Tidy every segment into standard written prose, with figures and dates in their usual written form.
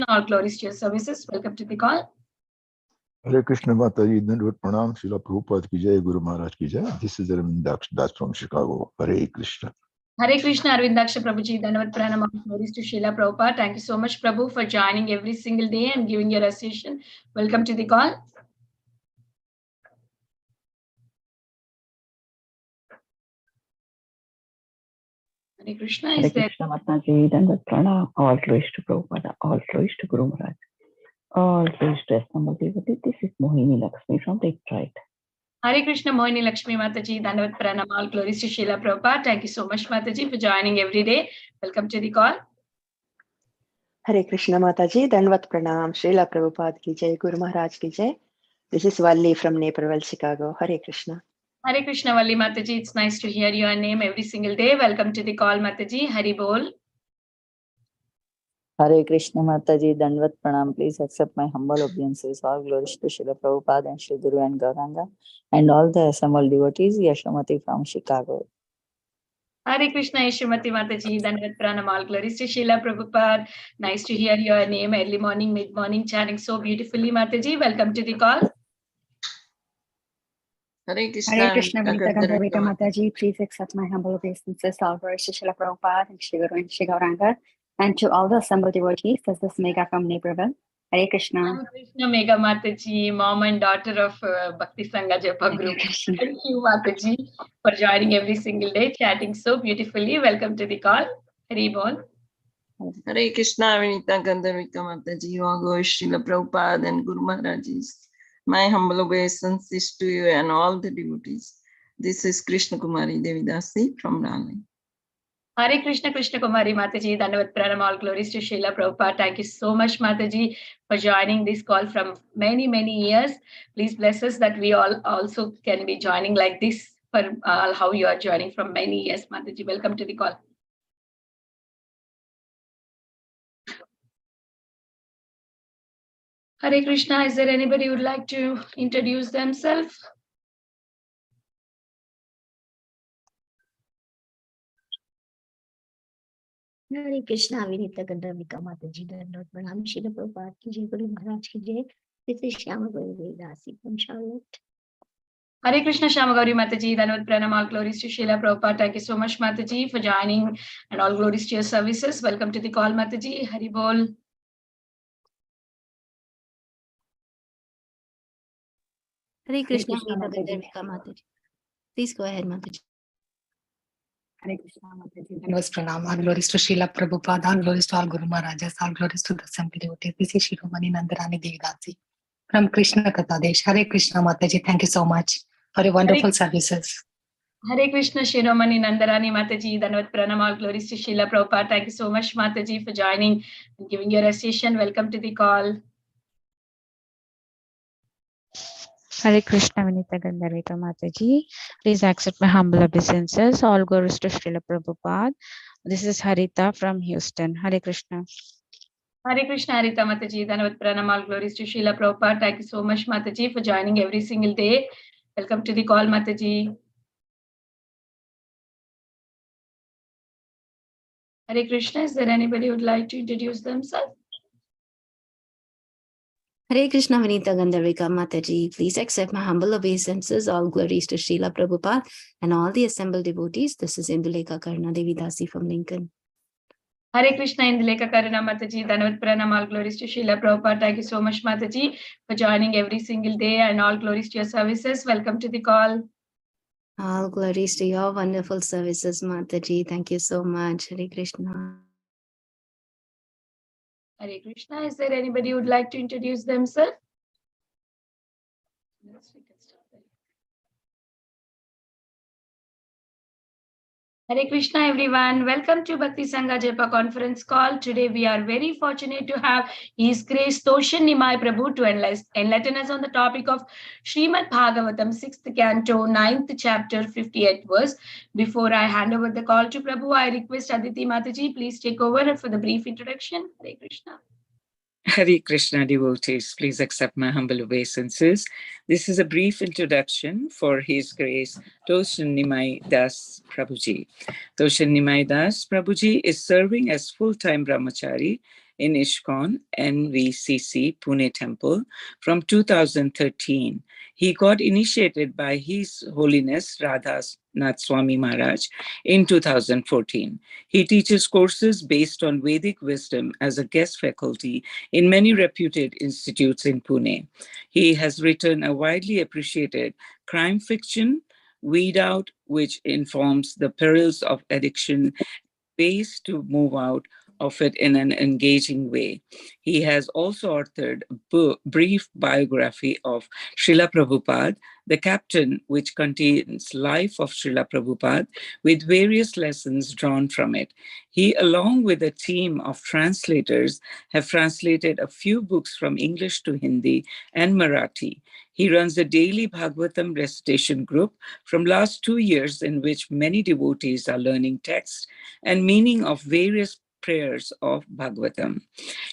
All glories to your services. Welcome to the call. Hare Krishna Mataji, Dandavad Pranam, Srila Prabhupada ki jai, Guru Maharaj ki jai. This is Arvind Das from Chicago. Hare Krishna. Hare Krishna, Arvindaksha Prabhuji, Dandavad Pranam, all glories to Srila Prabhupada. Thank you so much, Prabhu, for joining every single day and giving your association. Welcome to the call. Hare Krishna, Hare is there? Krishna Mataji, Dandavad Pranam, all glories to Prabhupada, all glories to Guru Maharaj, all glories to assembled devotees. This is Mohini Lakshmi from Detroit. Hare Krishna, Mohini Lakshmi Mataji, Dandavad Pranam, all glories to Srila Prabhupada. Thank you so much, Mataji, for joining every day. Welcome to the call. Hare Krishna Mataji, Dandavad Pranam, Srila Prabhupada ki jai, Guru Maharaj ki jai. This is Valli from Naperville, Chicago. Hare Krishna. Hare Krishna, Valli Mataji. It's nice to hear your name every single day. Welcome to the call, Mataji. Hari Bol. Hare Krishna Mataji, Dandavad Pranam. Please accept my humble obeisances. All glories to Srila Prabhupada and Sri Guru and Gauranga and all the assembled devotees. Yashamati from Chicago. Hare Krishna, Yeshwamati Mataji, Dandavad Pranam, all glories to Srila Prabhupada. Nice to hear your name early morning, mid-morning, chanting so beautifully, Mataji. Welcome to the call. Hare Krishna, Hare Krishna, Vinita Gandharvita Mataji. Please accept my humble obeisances. All glories to Srila Prabhupada and Sri Guru and Sri Gauranga and to all the assembled devotees. This is Megha from Naperville. Hare Krishna. Hare Krishna, Megha Mataji, mom and daughter of Bhakti Sangha Japa group. Thank you, Mataji, for joining every single day, chatting so beautifully. Welcome to the call. Hari Bol. Hare Krishna, Vinita Gandharvita Mataji, all glories to Srila Prabhupada and Guru Maharajis. My humble obeisances to you and all the devotees. This is Krishna Kumari Devidasi from Raleigh. Hare Krishna, Krishna Kumari Mataji, Dandavad Pranam, all glories to Srila Prabhupada. Thank you so much, Mataji, for joining this call from many, many years. Please bless us that we all also can be joining like this for how you are joining from many years, Mataji. Welcome to the call. Hare Krishna, is there anybody who would like to introduce themselves? Hare Krishna, Vinita Gandharvika Mataji, Dandavad Pranam, Srila Prabhupada ki jai, Guru Maharaj ki jai. This is Shyama Gauri Vedasi from Charlotte. Hare Krishna, Shyama Gauri Mataji, Dandavad Pranam, all glories to Srila Prabhupada. Thank you so much, Mataji, for joining and all glories to your services. Welcome to the call, Mataji. Hari Bol. Hare Krishna, Krishna, Vinita Mataji. Gandharvika Mataji. Please go ahead, Mataji. Hare Krishna Mataji. Dandavad Pranam. All glories to Srila Prabhupada. All glories to all Guru Maharajas. All glories to the assembled devotees. This is Shiromani Nandarani Devidasi from Krishna Katadesh. Hare Krishna Mataji. Thank you so much for your wonderful services. Hare Krishna, Shiromani Nandarani Mataji, Dandavad Pranam, all glories to Srila Prabhupada. Thank you so much, Mataji, for joining and giving your association. Welcome to the call. Hare Krishna, Vinita Gandharvita Mataji. Please accept my humble obeisances. All glories to Srila Prabhupada. This is Harita from Houston. Hare Krishna. Hare Krishna, Harita Mataji, Dandavad Pranam, all glories to Srila Prabhupada. Thank you so much, Mataji, for joining every single day. Welcome to the call, Mataji. Hare Krishna, is there anybody who would like to introduce themselves? Hare Krishna, Vinita Gandharvika Mataji. Please accept my humble obeisances. All glories to Srila Prabhupada and all the assembled devotees. This is Indulekha Karna Devidasi from Lincoln. Hare Krishna, Indulekha Karna Mataji, Dandavad Pranam, all glories to Srila Prabhupada. Thank you so much, Mataji, for joining every single day and all glories to your services. Welcome to the call. All glories to your wonderful services, Mataji. Thank you so much. Hare Krishna. Hare Krishna, is there anybody who would like to introduce themselves? Yes, we can start there. Hare Krishna, everyone. Welcome to Bhakti Sangha Japa conference call. Today we are very fortunate to have His Grace Toshan Nimai Prabhu to enlighten us on the topic of Srimad Bhagavatam 6th Canto 9th chapter 58th verse. Before I hand over the call to Prabhu, I request Aditi Mataji, please take over for the brief introduction. Hare Krishna. Hare Krishna devotees, please accept my humble obeisances. This is a brief introduction for His Grace Toshan Nimai Das Prabhuji. Toshan Nimai Das Prabhuji is serving as full-time brahmachari in ISKCON NVCC Pune Temple from 2013. He got initiated by His Holiness Radha Nath Swami Maharaj in 2014. He teaches courses based on Vedic wisdom as a guest faculty in many reputed institutes in Pune. He has written a widely appreciated crime fiction, Weed Out, which informs the perils of addiction, ways to move out of it in an engaging way. He has also authored a brief biography of Srila Prabhupada, the Captain, which contains life of Srila Prabhupada with various lessons drawn from it. He, along with a team of translators, have translated a few books from English to Hindi and Marathi. He runs a daily Bhagavatam recitation group from last 2 years in which many devotees are learning text and meaning of various prayers of Bhagavatam.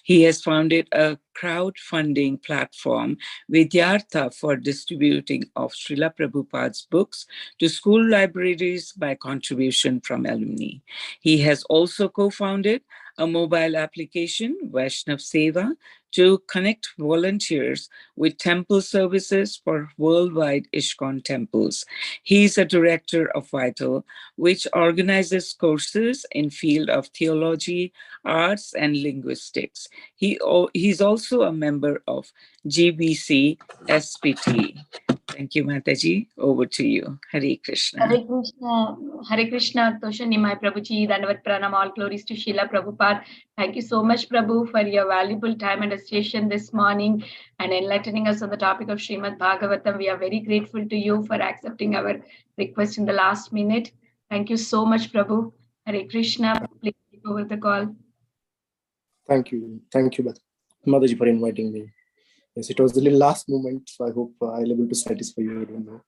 He has founded a crowdfunding platform, Vidyartha, for distributing of Srila Prabhupada's books to school libraries by contribution from alumni. He has also co-founded a mobile application, Vaishnav Seva, to connect volunteers with temple services for worldwide ISKCON temples. He is a director of Vital, which organizes courses in field of theology, arts, and linguistics. He's also a member of GBC SPT. Thank you, Mataji. Over to you. Hare Krishna. Hare Krishna, Toshan Nimai Prabhuji, Dandavat Pranam, all glories to Srila Prabhupada. Thank you so much, Prabhu, for your valuable time and association this morning and enlightening us on the topic of Srimad Bhagavatam. We are very grateful to you for accepting our request in the last minute. Thank you so much, Prabhu. Hare Krishna, please take over the call. Thank you, Mataji, for inviting me. Yes, it was the last moment, so I hope I'll be able to satisfy you. I don't know.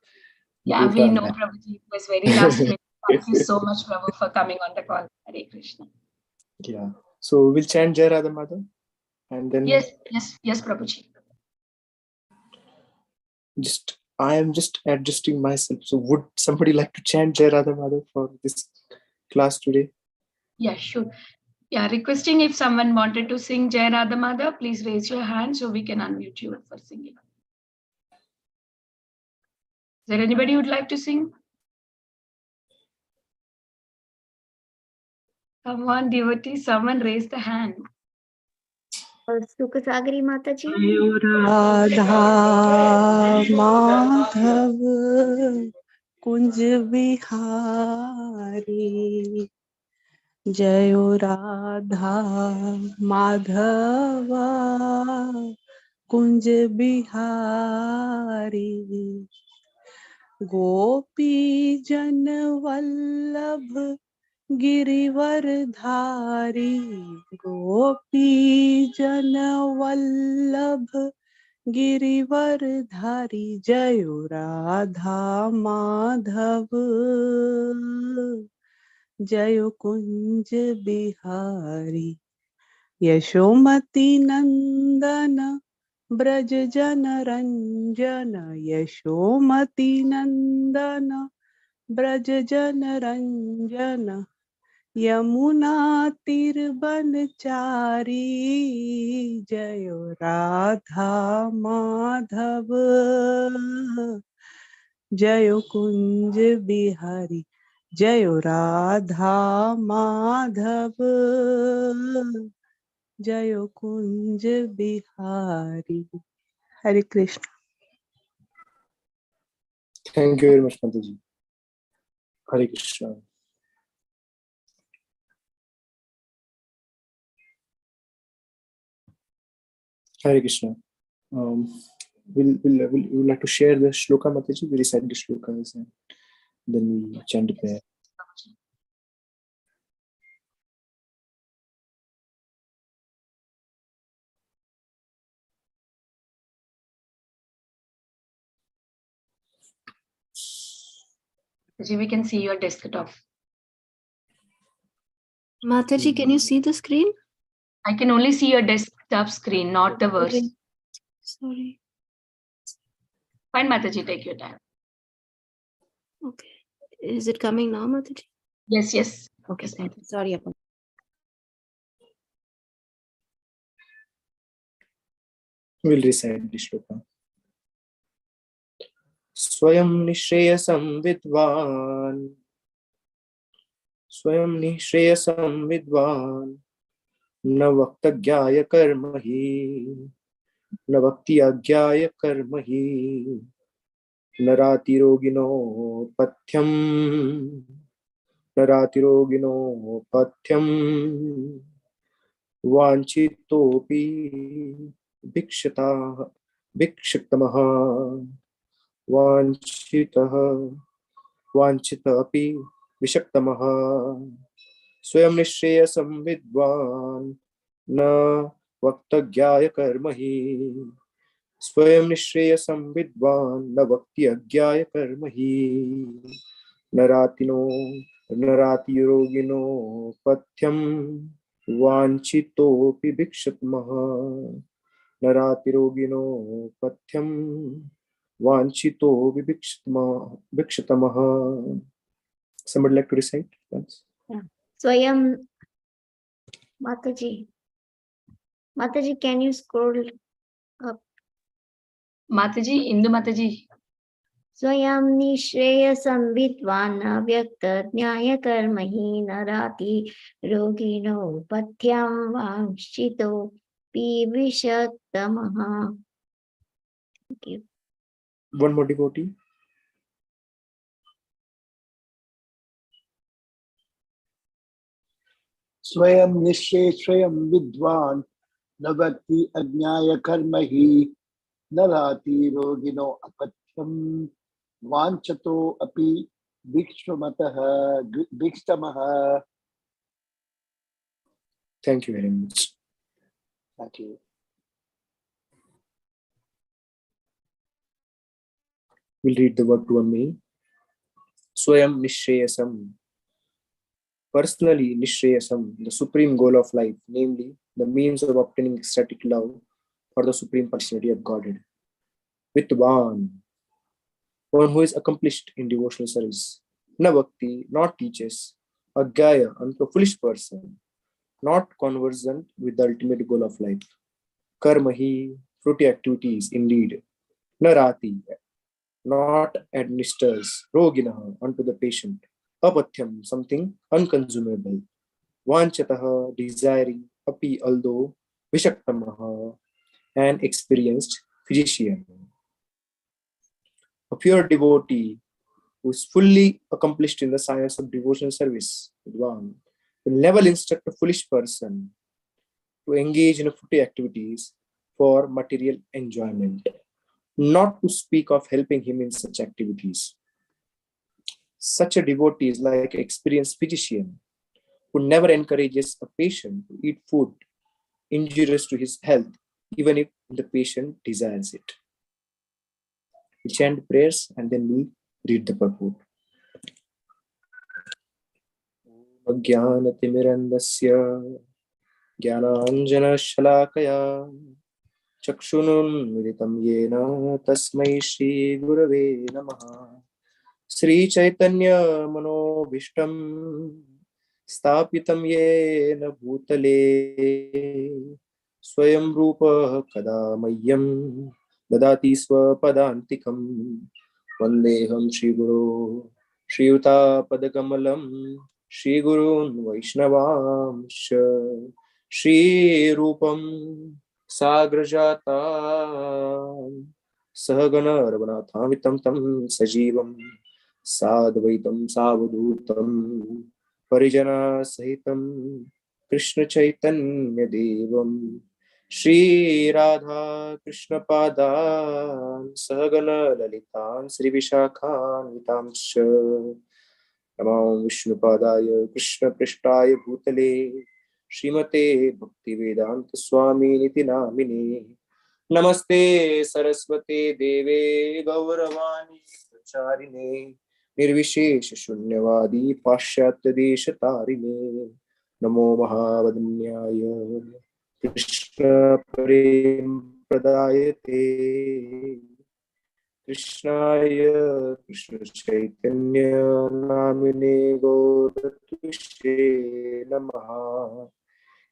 Yeah, we know, Prabhuji. It was very last minute. Thank you so much, Prabhu, for coming on the call. Hare Krishna. Yeah. So we'll chant Jai Radha Madhav, and then yes, Prabhuji. I am just adjusting myself. So would somebody like to chant Jai Radha Madhav for this class today? Yeah, sure. Yeah, requesting if someone wanted to sing Jai Radha Madhav, please raise your hand so we can unmute you for singing. Is there anybody who would like to sing? Come on, devotee, someone raise the hand. Sukasagari Mataji. Radha Madhav Kunj Bihari Jayo Radha Madhava Kunj Bihari Gopi Jan Vallabh Girivardhari Gopi Jan Vallabh Girivardhari Jayo Radha Madhav Jayo Kunj Bihari Yashomati Nandana Braj Jana Ranjana Yashomati Nandana Braj Jana Ranjana Yamuna Tirbanchari Jayo Radha Madhav Jayo Kunj Bihari Jayo Radha Madhav Jayo Kunj Bihari. Hare Krishna. Thank you very much, Mataji. Hare Krishna. Hare Krishna. We'll like to share the shloka, Mataji. We recite the shlokas and then we chant the prayer. We can see your desktop. Mataji, can you see the screen? I can only see your desktop screen, not the verse. Okay. Sorry. Fine, Mataji, take your time. Okay. Is it coming now, Mataji? Yes. Okay, sorry about We'll recite the shloka. Swayam nishreyasam vidvan, Swayam nishreyasam vidvan, न वक्तज्ञाय कर्महि, न भक्ति अज्ञाय कर्महि, न रातिरोगिनो पथ्यम, न रातिरोगिनो पथ्यम, वांछितोपि भिक्षतमः, वांछितोपि विषक्तमः, स्वयं निश्रेयसं विद्वान् न वक्तज्ञाय कर्महि, स्वयं निश्रेयसं विद्वान् न भक्ति अज्ञाय कर्महि, न रातिरोगिनो पथ्यं, वांछितोपि भिक्षतमः, न रातिरोगिनो पथ्यं, वांछितोपि भिक्षतमः. Somebody like to recite? Swayam, Mataji, can you scroll up? Mataji, Indu Mataji. Swayam nishreyasam vidvan avyakta jnaya karmahi narati rogino pathyam vanshito pivishatamaha. Thank you. One more devotee. स्वयं निश्चेषयं विद्वान् न भक्ति अज्ञाय कर्महि, न राति रोगिणो अपथ्यं, वाञ्छतो अपि भिक्षमः. Thank you very much. Thank you. We'll read the word to one meaning. Swayam nishreyasam. Personally, nishreyasam, the supreme goal of life, namely the means of obtaining ecstatic love for the supreme personality of Godhead. Vidvan, one who is accomplished in devotional service. Na bhakti, not teaches. Agyaya, unto a foolish person, not conversant with the ultimate goal of life. Karmahi, fruity activities, indeed. Narati, not administers. Roginaha, unto the patient. Apathyam, something unconsumable. Vanchataha, desiring. Api, although. Vishaktamaha, an experienced physician. A pure devotee who is fully accomplished in the science of devotional service, Vidwan, will never instruct a foolish person to engage in fruity activities for material enjoyment, not to speak of helping him in such activities. Such a devotee is like an experienced physician who never encourages a patient to eat food injurious to his health, even if the patient desires it. We chant prayers and then we read the purport. Ajnanatimirandasya Jnananjanashalakaya Chakshununmilitam yena Tasmai Shri Gurave Namaha. Sri Chaitanya Manobhishtam Stapitam yena Bhutale Swayam Rupa Kadamayyam Dadati Swapadantikam Vandeham Shri Guru Shri Yuta Padakamalam Shri Gurun Vaishnavamsha Shri Rupam Sagrajata Sahagana Raghunathavitam Tam Sajivam Sadvaitam Savadhutam Parijana Sahitam Krishna Chaitanya Devam Shri Radha Krishna Padan Sahagana Lalitan Sri Vishakhan Vitamsha Namam Vishnu Padaya Krishna Prishtaya Bhutale Srimate Bhakti Vedanta Swami Niti Namine Namaste Saraswate Deve Gauravani Pracharine Nirvishesh Shunyavadi Pashyatya Desha Tarine Namo Mahavadanyaya Krishna Prem Pradayate Krishnaya Krishna Chaitanya Namine Gauratushe Namaha.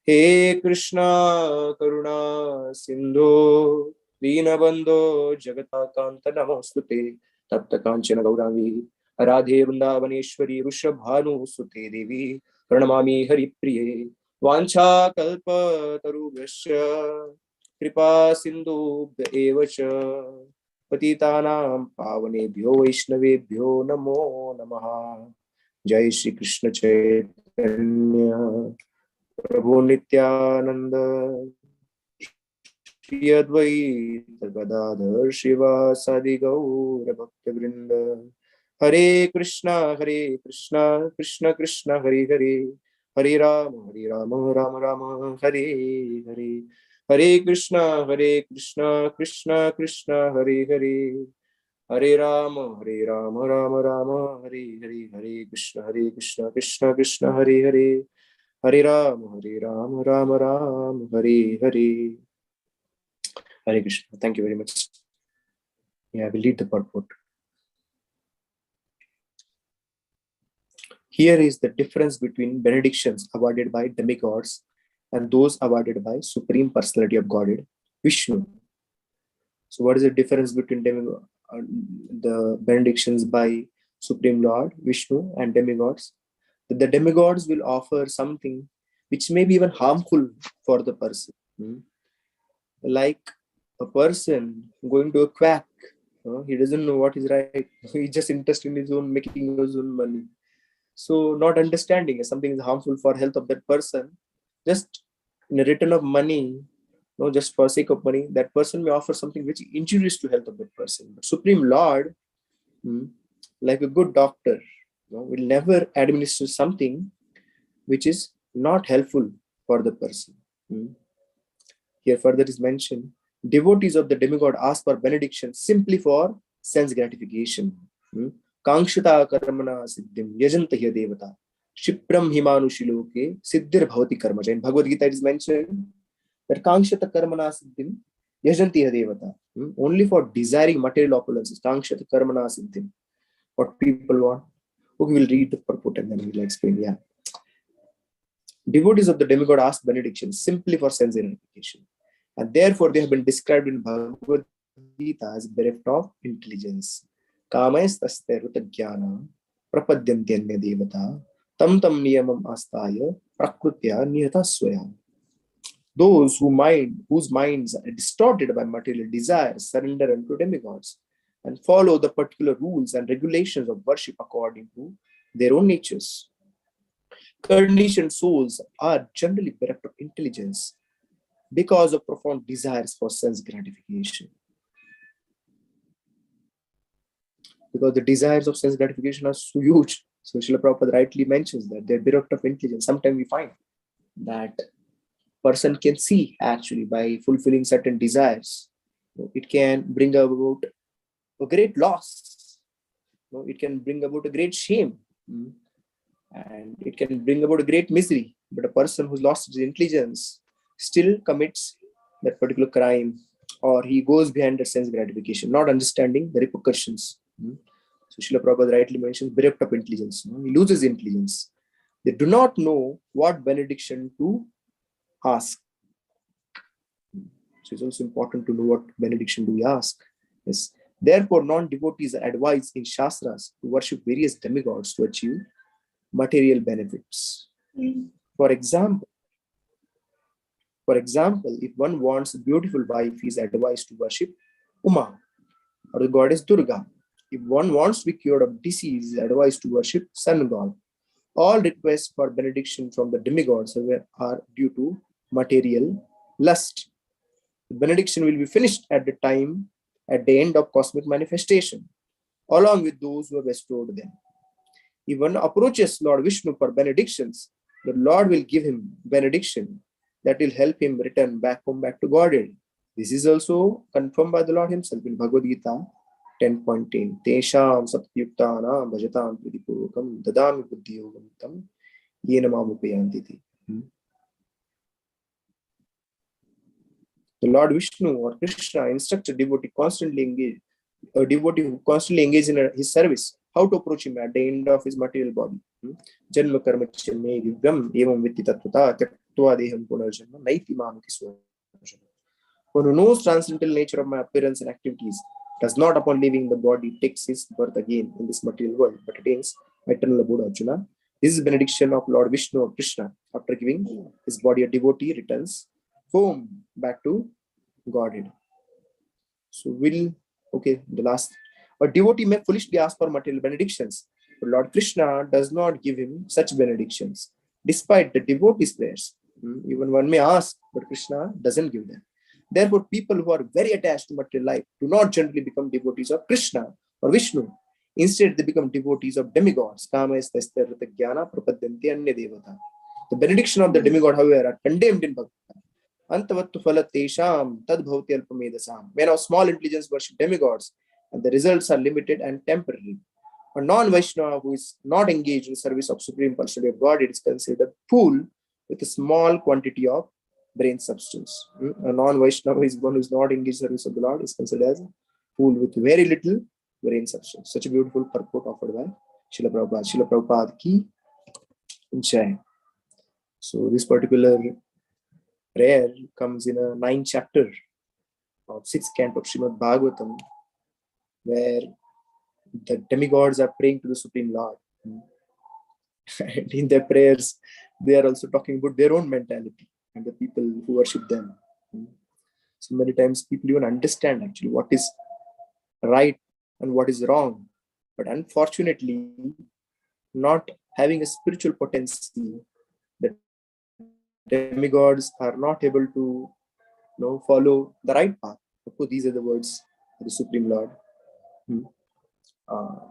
He Krishna Karuna Sindhu दीनबंधो जगताकांत नमोस्तुते तप्त कांचन गौरांगी राधे वृंदावनेश्वरी वृषभानुसुते देवी प्रणमामि हरिप्रिये वाञ्छा कल्पतरुभ्यश्च कृपा सिन्धुभ्य एव च पतितानां पावनेभ्यो वैष्णवेभ्यो नमो नमः। जय श्री कृष्ण चैतन्य प्रभु नित्यानंद श्री अद्वैत गदाधर श्रीवासादि गौर भक्तवृंद। हरे कृष्णा कृष्ण कृष्ण हरे हरे हरे राम राम राम हरे हरे। हरे कृष्णा कृष्ण कृष्ण हरे हरे हरे राम राम राम हरे हरे। हरे Krishna Krishna Krishna Hare Hare Hare Ram Ram Ram Hare Hare. Hare Krishna. Thank you very much. Yeah, I will read the purport. Here is the difference between benedictions awarded by demigods and those awarded by Supreme Personality of Godhead, Vishnu. So what is the difference between the benedictions by Supreme Lord, Vishnu, and demigods? The demigods will offer something which may be even harmful for the person. Like a person going to a quack, he doesn't know what is right. He's just interested in his own, making his own money. So not understanding if something is harmful for health of that person, just in a return of money, just for sake of money, that person may offer something which injurious to health of that person. But Supreme Lord, like a good doctor, will never administer something which is not helpful for the person. Here further is mentioned, devotees of the demigod ask for benediction simply for sense gratification. Kankshita karmana siddhim yajanta hiya devata shipram himanushiloke siddhir bhavati karmaja. In Bhagavad Gita it is mentioned that kankshita karmana siddhim yajanti hiya devata. Only for desiring material opulences, kankshita karmana siddhim, what people want. Okay, we'll read the purport and then we'll explain. Yeah, devotees of the demigod ask benediction simply for sense gratification, and therefore they have been described in Bhagavad Gita as bereft of intelligence. Kamayastaste rutagyana prapadyantya devata tam tam niyamam astaya prakrutya nihata swaya. Those whose minds are distorted by material desires surrender unto demigods and follow the particular rules and regulations of worship according to their own natures. Conditioned souls are generally bereft of intelligence because of profound desires for sense gratification. Because the desires of sense gratification are so huge. So Srila Prabhupada rightly mentions that they're bereft of intelligence. Sometimes we find that person can see actually by fulfilling certain desires, it can bring about a great loss. It can bring about a great shame. And it can bring about a great misery. But a person who's lost his intelligence still commits that particular crime, or he goes behind the sense gratification, not understanding the repercussions. So Srila Prabhupada rightly mentions bereft of intelligence. He loses intelligence. They do not know what benediction to ask. So it's also important to know what benediction do we ask. Yes. Therefore, non-devotees are advised in Shastras to worship various demigods to achieve material benefits. For example, if one wants a beautiful wife, he is advised to worship Uma, or the goddess Durga. If one wants to be cured of disease, he is advised to worship Sun God. All requests for benediction from the demigods are due to material lust. The benediction will be finished at the end of cosmic manifestation, along with those who have bestowed them. If one approaches Lord Vishnu for benedictions, the Lord will give him benediction that will help him return back to Godhead. This is also confirmed by the Lord himself in Bhagavad Gita 10.10. Tesham satyuktanam bhajatam vidipurukam dadami buddhiyogam tam yena mamupayanti. The Lord Vishnu or Krishna instructs a devotee who constantly engages in his service how to approach him at the end of his material body. Janma karma chinme vivyam evam vitti tattvata tyaktva deham punarjanma naiti mamati swarajana. One who knows transcendental nature of my appearance and activities does not, upon leaving the body, takes his birth again in this material world, but attains eternal abode. Arjuna. This is benediction of Lord Vishnu or Krishna. After giving his body, a devotee returns home back to Godhead. So the last. A devotee may foolishly ask for material benedictions, but Lord Krishna does not give him such benedictions, despite the devotee's prayers. Even one may ask, but Krishna doesn't give them. Therefore, people who are very attached to material life do not generally become devotees of Krishna or Vishnu. Instead, they become devotees of demigods. The benediction of the demigod, however, are condemned in Bhagavad. Men of small intelligence worship demigods, and the results are limited and temporary. A non-Vaishnava who is not engaged in service of Supreme Personality of God is considered a fool with a small quantity of brain substance. A non-Vaishnava is one who is not engaged in service of the Lord is considered as a fool with very little brain substance. Such a beautiful purport offered by Srila Prabhupada. Srila Prabhupada ki jai. So this particular prayer comes in a 9th chapter of 6th canto of Srimad Bhagavatam, where the demigods are praying to the Supreme Lord. And in their prayers, they are also talking about their own mentality and the people who worship them. So many times people even understand actually what is right and what is wrong. But unfortunately, not having a spiritual potency, the demigods are not able to follow the right path. Of course, these are the words of the Supreme Lord.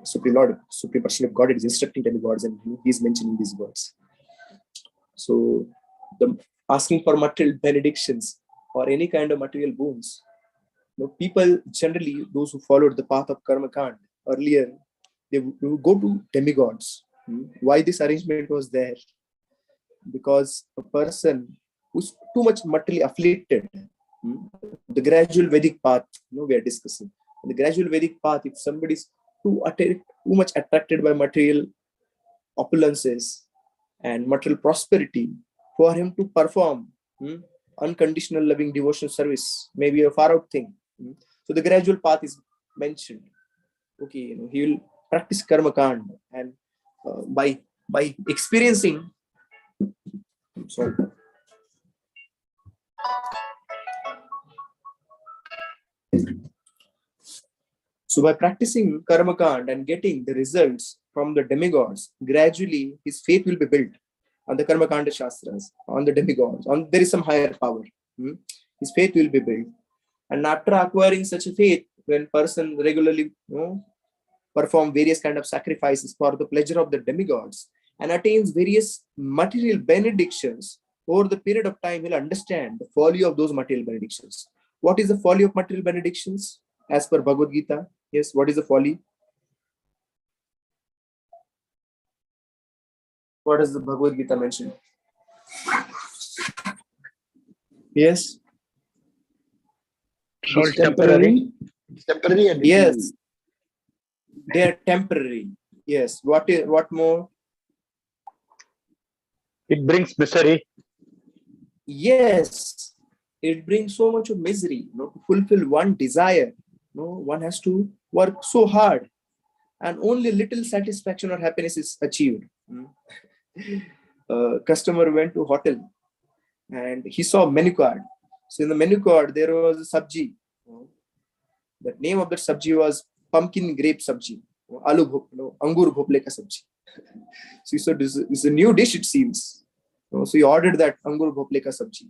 Supreme Lord, Supreme Personality of God is instructing demigods, and he is mentioning these words. So, the asking for material benedictions or any kind of material boons, people generally, those who followed the path of Karma Kand earlier, they would go to demigods. Why this arrangement was there? Because a person who's too much materially afflicted, the gradual Vedic path, we are discussing. In the gradual Vedic path, if somebody is too much attracted by material opulences and material prosperity, for him to perform unconditional loving devotional service may be a far out thing. So the gradual path is mentioned. Okay, he will practice karma kand, and by experiencing, sorry. So by practicing karma kand and getting the results from the demigods, gradually his faith will be built on the karma kanda shastras, on the demigods, there is some higher power. His faith will be built. And after acquiring such a faith, when person regularly perform various kind of sacrifices for the pleasure of the demigods and attains various material benedictions, over the period of time he'll understand the folly of those material benedictions. What is the folly of material benedictions as per Bhagavad Gita? Yes, what is the folly? What does the Bhagavad Gita mention? Yes. It's all temporary. Temporary and yes, they are temporary. Yes. What more? It brings misery. Yes, it brings so much of misery. To fulfill one desire, one has to work so hard, and only little satisfaction or happiness is achieved. A customer went to hotel and he saw a menu card. So in the menu card there was a sabji. The name of that sabji was pumpkin grape sabji, angur bhople ka sabji. So he said, this is a new dish, it seems. So he ordered that angur bhople ka sabji,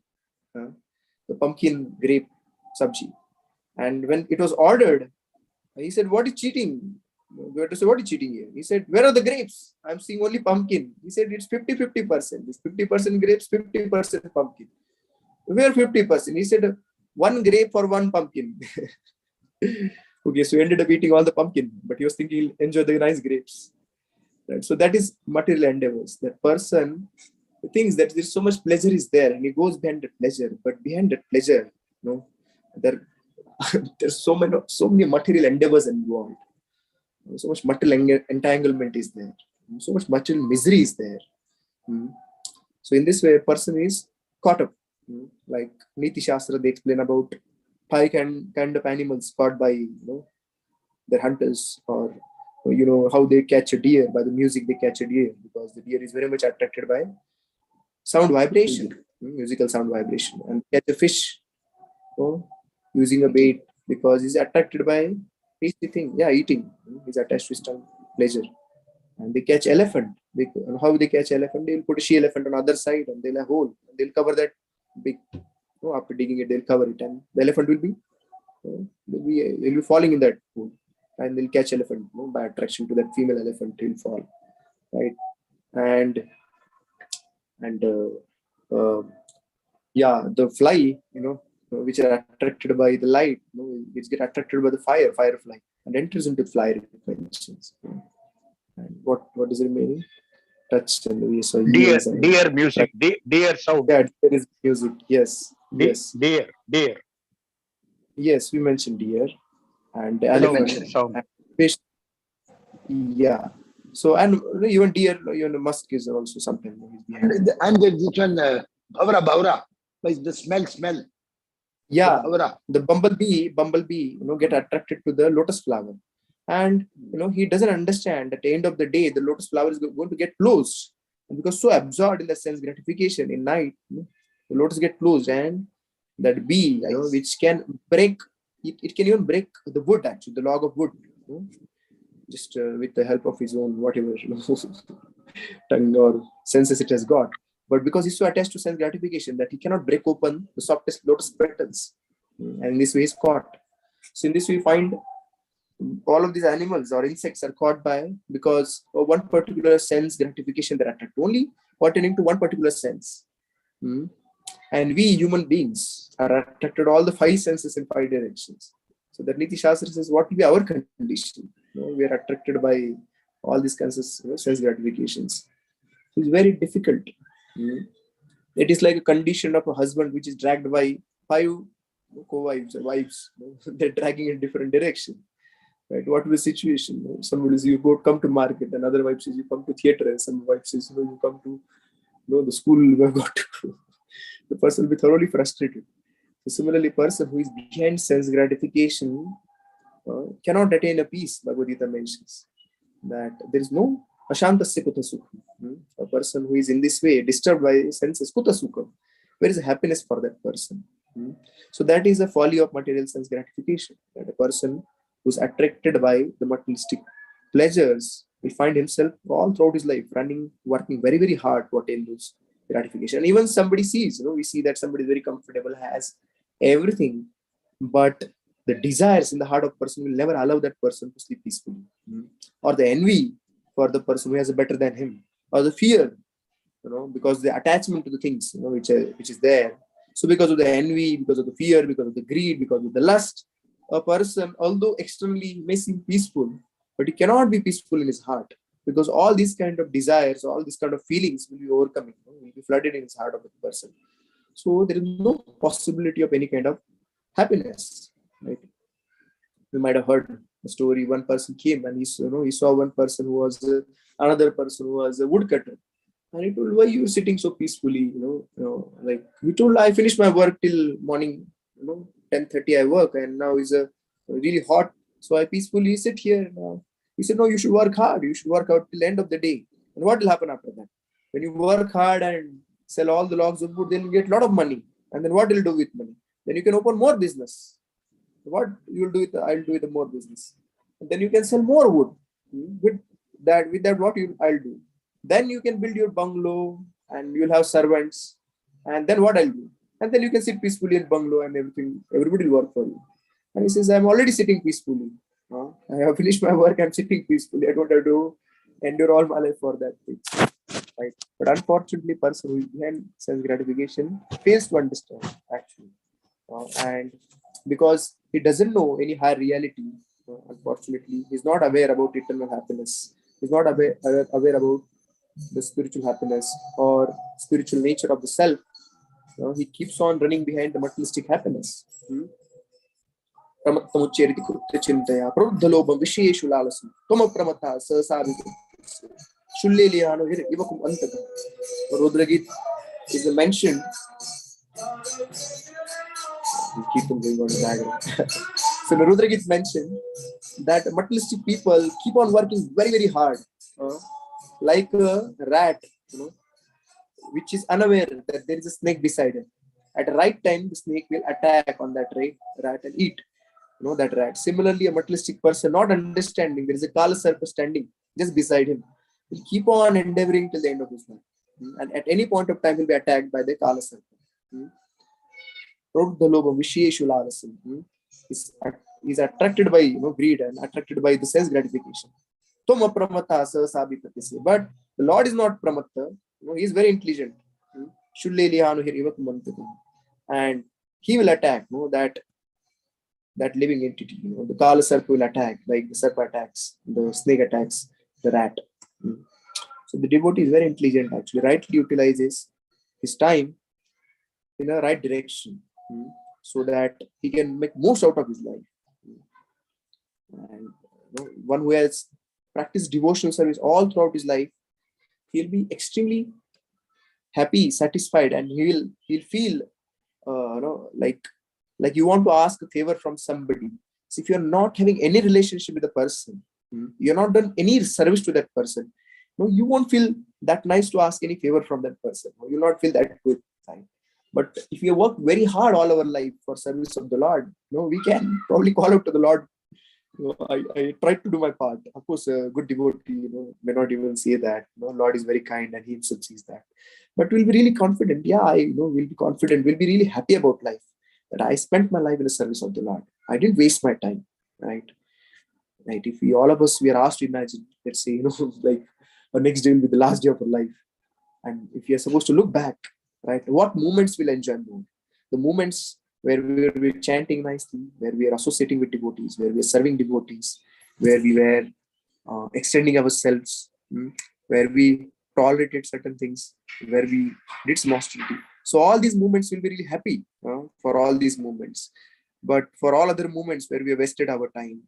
the pumpkin grape sabji. And when it was ordered, he said, what is cheating? We have to say, what is cheating here? He said, where are the grapes? I'm seeing only pumpkin. He said, it's 50-50%. It's 50% grapes, 50% pumpkin. Where 50%? He said, 1 grape for 1 pumpkin. Okay, so he ended up eating all the pumpkin, but he was thinking he'll enjoy the nice grapes. Right? So that is material endeavors. That person thinks that there's so much pleasure is there, and he goes behind that pleasure. But behind that pleasure, there's so many material endeavors involved. So much material entanglement is there. So much material misery is there. So in this way, a person is caught up. Like Niti Shastra, they explain about kind of animals caught by their hunters, or how they catch a deer by the music they catch a deer, because the deer is very much attracted by sound vibration, musical sound vibration, and catch a fish using a bait because he's attracted by tasty thing. Yeah, eating. He's attached to his tongue pleasure. And they catch elephant. And how they catch elephant? They'll put a she elephant on the other side and they'll have a hole. And they'll cover that big. After digging it, they'll cover it, and the elephant will be they'll be falling in that hole, and they'll catch elephant by attraction to that female elephant. He'll fall, right? And the fly, which are attracted by the light, which get attracted by the firefly, and enters into fly recognitions. And what is remaining? Touch and we saw deer music, deer sound. Yeah, there is music. Yes, yes. Deer. Yes, we mentioned deer and elephant and fish. Yeah. So, and even deer, musk is also something. And this one, Bhavra, like the smell. Yeah, the bumblebee, get attracted to the lotus flower, and he doesn't understand at the end of the day the lotus flower is going to get closed, and because so absorbed in the sense gratification in night, the lotus get closed, and that bee, which can break it can even break the wood, actually the log of wood, just with the help of his own whatever tongue or senses it has got. But because he's so attached to sense gratification that he cannot break open the softest lotus petals, and in this way he's caught. So in this way we find all of these animals or insects are caught by because of one particular sense gratification they're attracted only pertaining to one particular sense. And we human beings are attracted to all the five senses in five directions. So that Niti Shastra says, what will be our condition? We are attracted by all these senses, sense gratifications. So it's very difficult. It is like a condition of a husband which is dragged by five co-wives or wives. They're dragging in different direction. Right? What will the situation? Somebody says you come to market, another wife says you come to theater, and some wife says you come to the school you have got to. The person will be thoroughly frustrated. So similarly, a person who is behind sense gratification cannot attain a peace. Bhagavad Gita mentions that there is no ashantasya kuta sukha. A person who is in this way disturbed by senses, kuta sukha, where is the happiness for that person? So that is the folly of material sense gratification. That a person who is attracted by the materialistic pleasures will find himself all throughout his life working very, very hard to attain those gratification. And even somebody sees, we see that somebody is very comfortable, has everything, but the desires in the heart of person will never allow that person to sleep peacefully. Or the envy for the person who has a better than him, or the fear, because the attachment to the things, which is there. So because of the envy, because of the fear, because of the greed, because of the lust, a person, although externally may seem peaceful, but he cannot be peaceful in his heart, because all these kind of desires, all these kind of feelings will be overcoming, will be flooded in his heart of the person. So there is no possibility of any kind of happiness. Right? You might have heard the story. One person came and he saw one person who was another person who was a woodcutter, and he told, "Why you sitting so peacefully?" Like he told, "I finished my work till morning. 10:30 I work, and now it's really hot, so I peacefully sit here now." He said, "No, you should work hard. You should work out till the end of the day. And what will happen after that? When you work hard and sell all the logs of wood, then you get a lot of money. And then what will you do with money? Then you can open more business. What you will do with I'll do with the more business. And then you can sell more wood. With that, what I'll do. Then you can build your bungalow and you'll have servants. And then what I'll do? And then you can sit peacefully in bungalow and everything. Everybody will work for you." And he says, "I'm already sitting peacefully. I have finished my work. I'm sitting peacefully. I don't have to endure all my life for that thing." Right? But unfortunately, person who is behind sense gratification fails to understand actually, and because he doesn't know any higher reality, unfortunately, he's not aware about eternal happiness. He's not aware about the spiritual happiness or spiritual nature of the self. He keeps on running behind the materialistic happiness. Rudragit is mentioned We'll keep on going on the diagram. So the Rudra Gita mentioned that materialistic people keep on working very, very hard, like a rat, which is unaware that there is a snake beside it. At the right time, the snake will attack on that rat and eat that rat. Similarly, a materialistic person, not understanding there is a Kala Sarpa standing just beside him, will keep on endeavoring till the end of his life. And at any point of time, he'll be attacked by the Kala Sarpa. Is attracted by greed and attracted by the sense gratification. But the Lord is not pramatta. He is very intelligent. And he will attack that living entity. The Kala Sarpa will attack, like the Sarpa attacks, the snake attacks the rat. So the devotee is very intelligent, actually, rightly utilizes his time in a right direction, so that he can make most out of his life. And one who has practiced devotional service all throughout his life, he'll be extremely happy, satisfied, and he'll feel like you want to ask a favor from somebody. So if you're not having any relationship with the person, you're not done any service to that person, you won't feel that nice to ask any favor from that person. You'll not feel that good. But if you work very hard all our life for service of the Lord, we can probably call out to the Lord. I tried to do my part. Of course, a good devotee, may not even say that. Lord is very kind and he himself sees that. But we'll be really confident. Yeah, we'll be confident. We'll be really happy about life. That I spent my life in the service of the Lord. I didn't waste my time. Right? If all of us, we are asked to imagine, let's say, like our next day will be the last day of our life. And if you are supposed to look back, right, what moments will enjoy more? The moments where we were chanting nicely, where we are associating with devotees, where we are serving devotees, where we were extending ourselves, where we tolerated certain things, where we did some austerity. So all these moments will be really happy for all these moments. But for all other moments where we have wasted our time,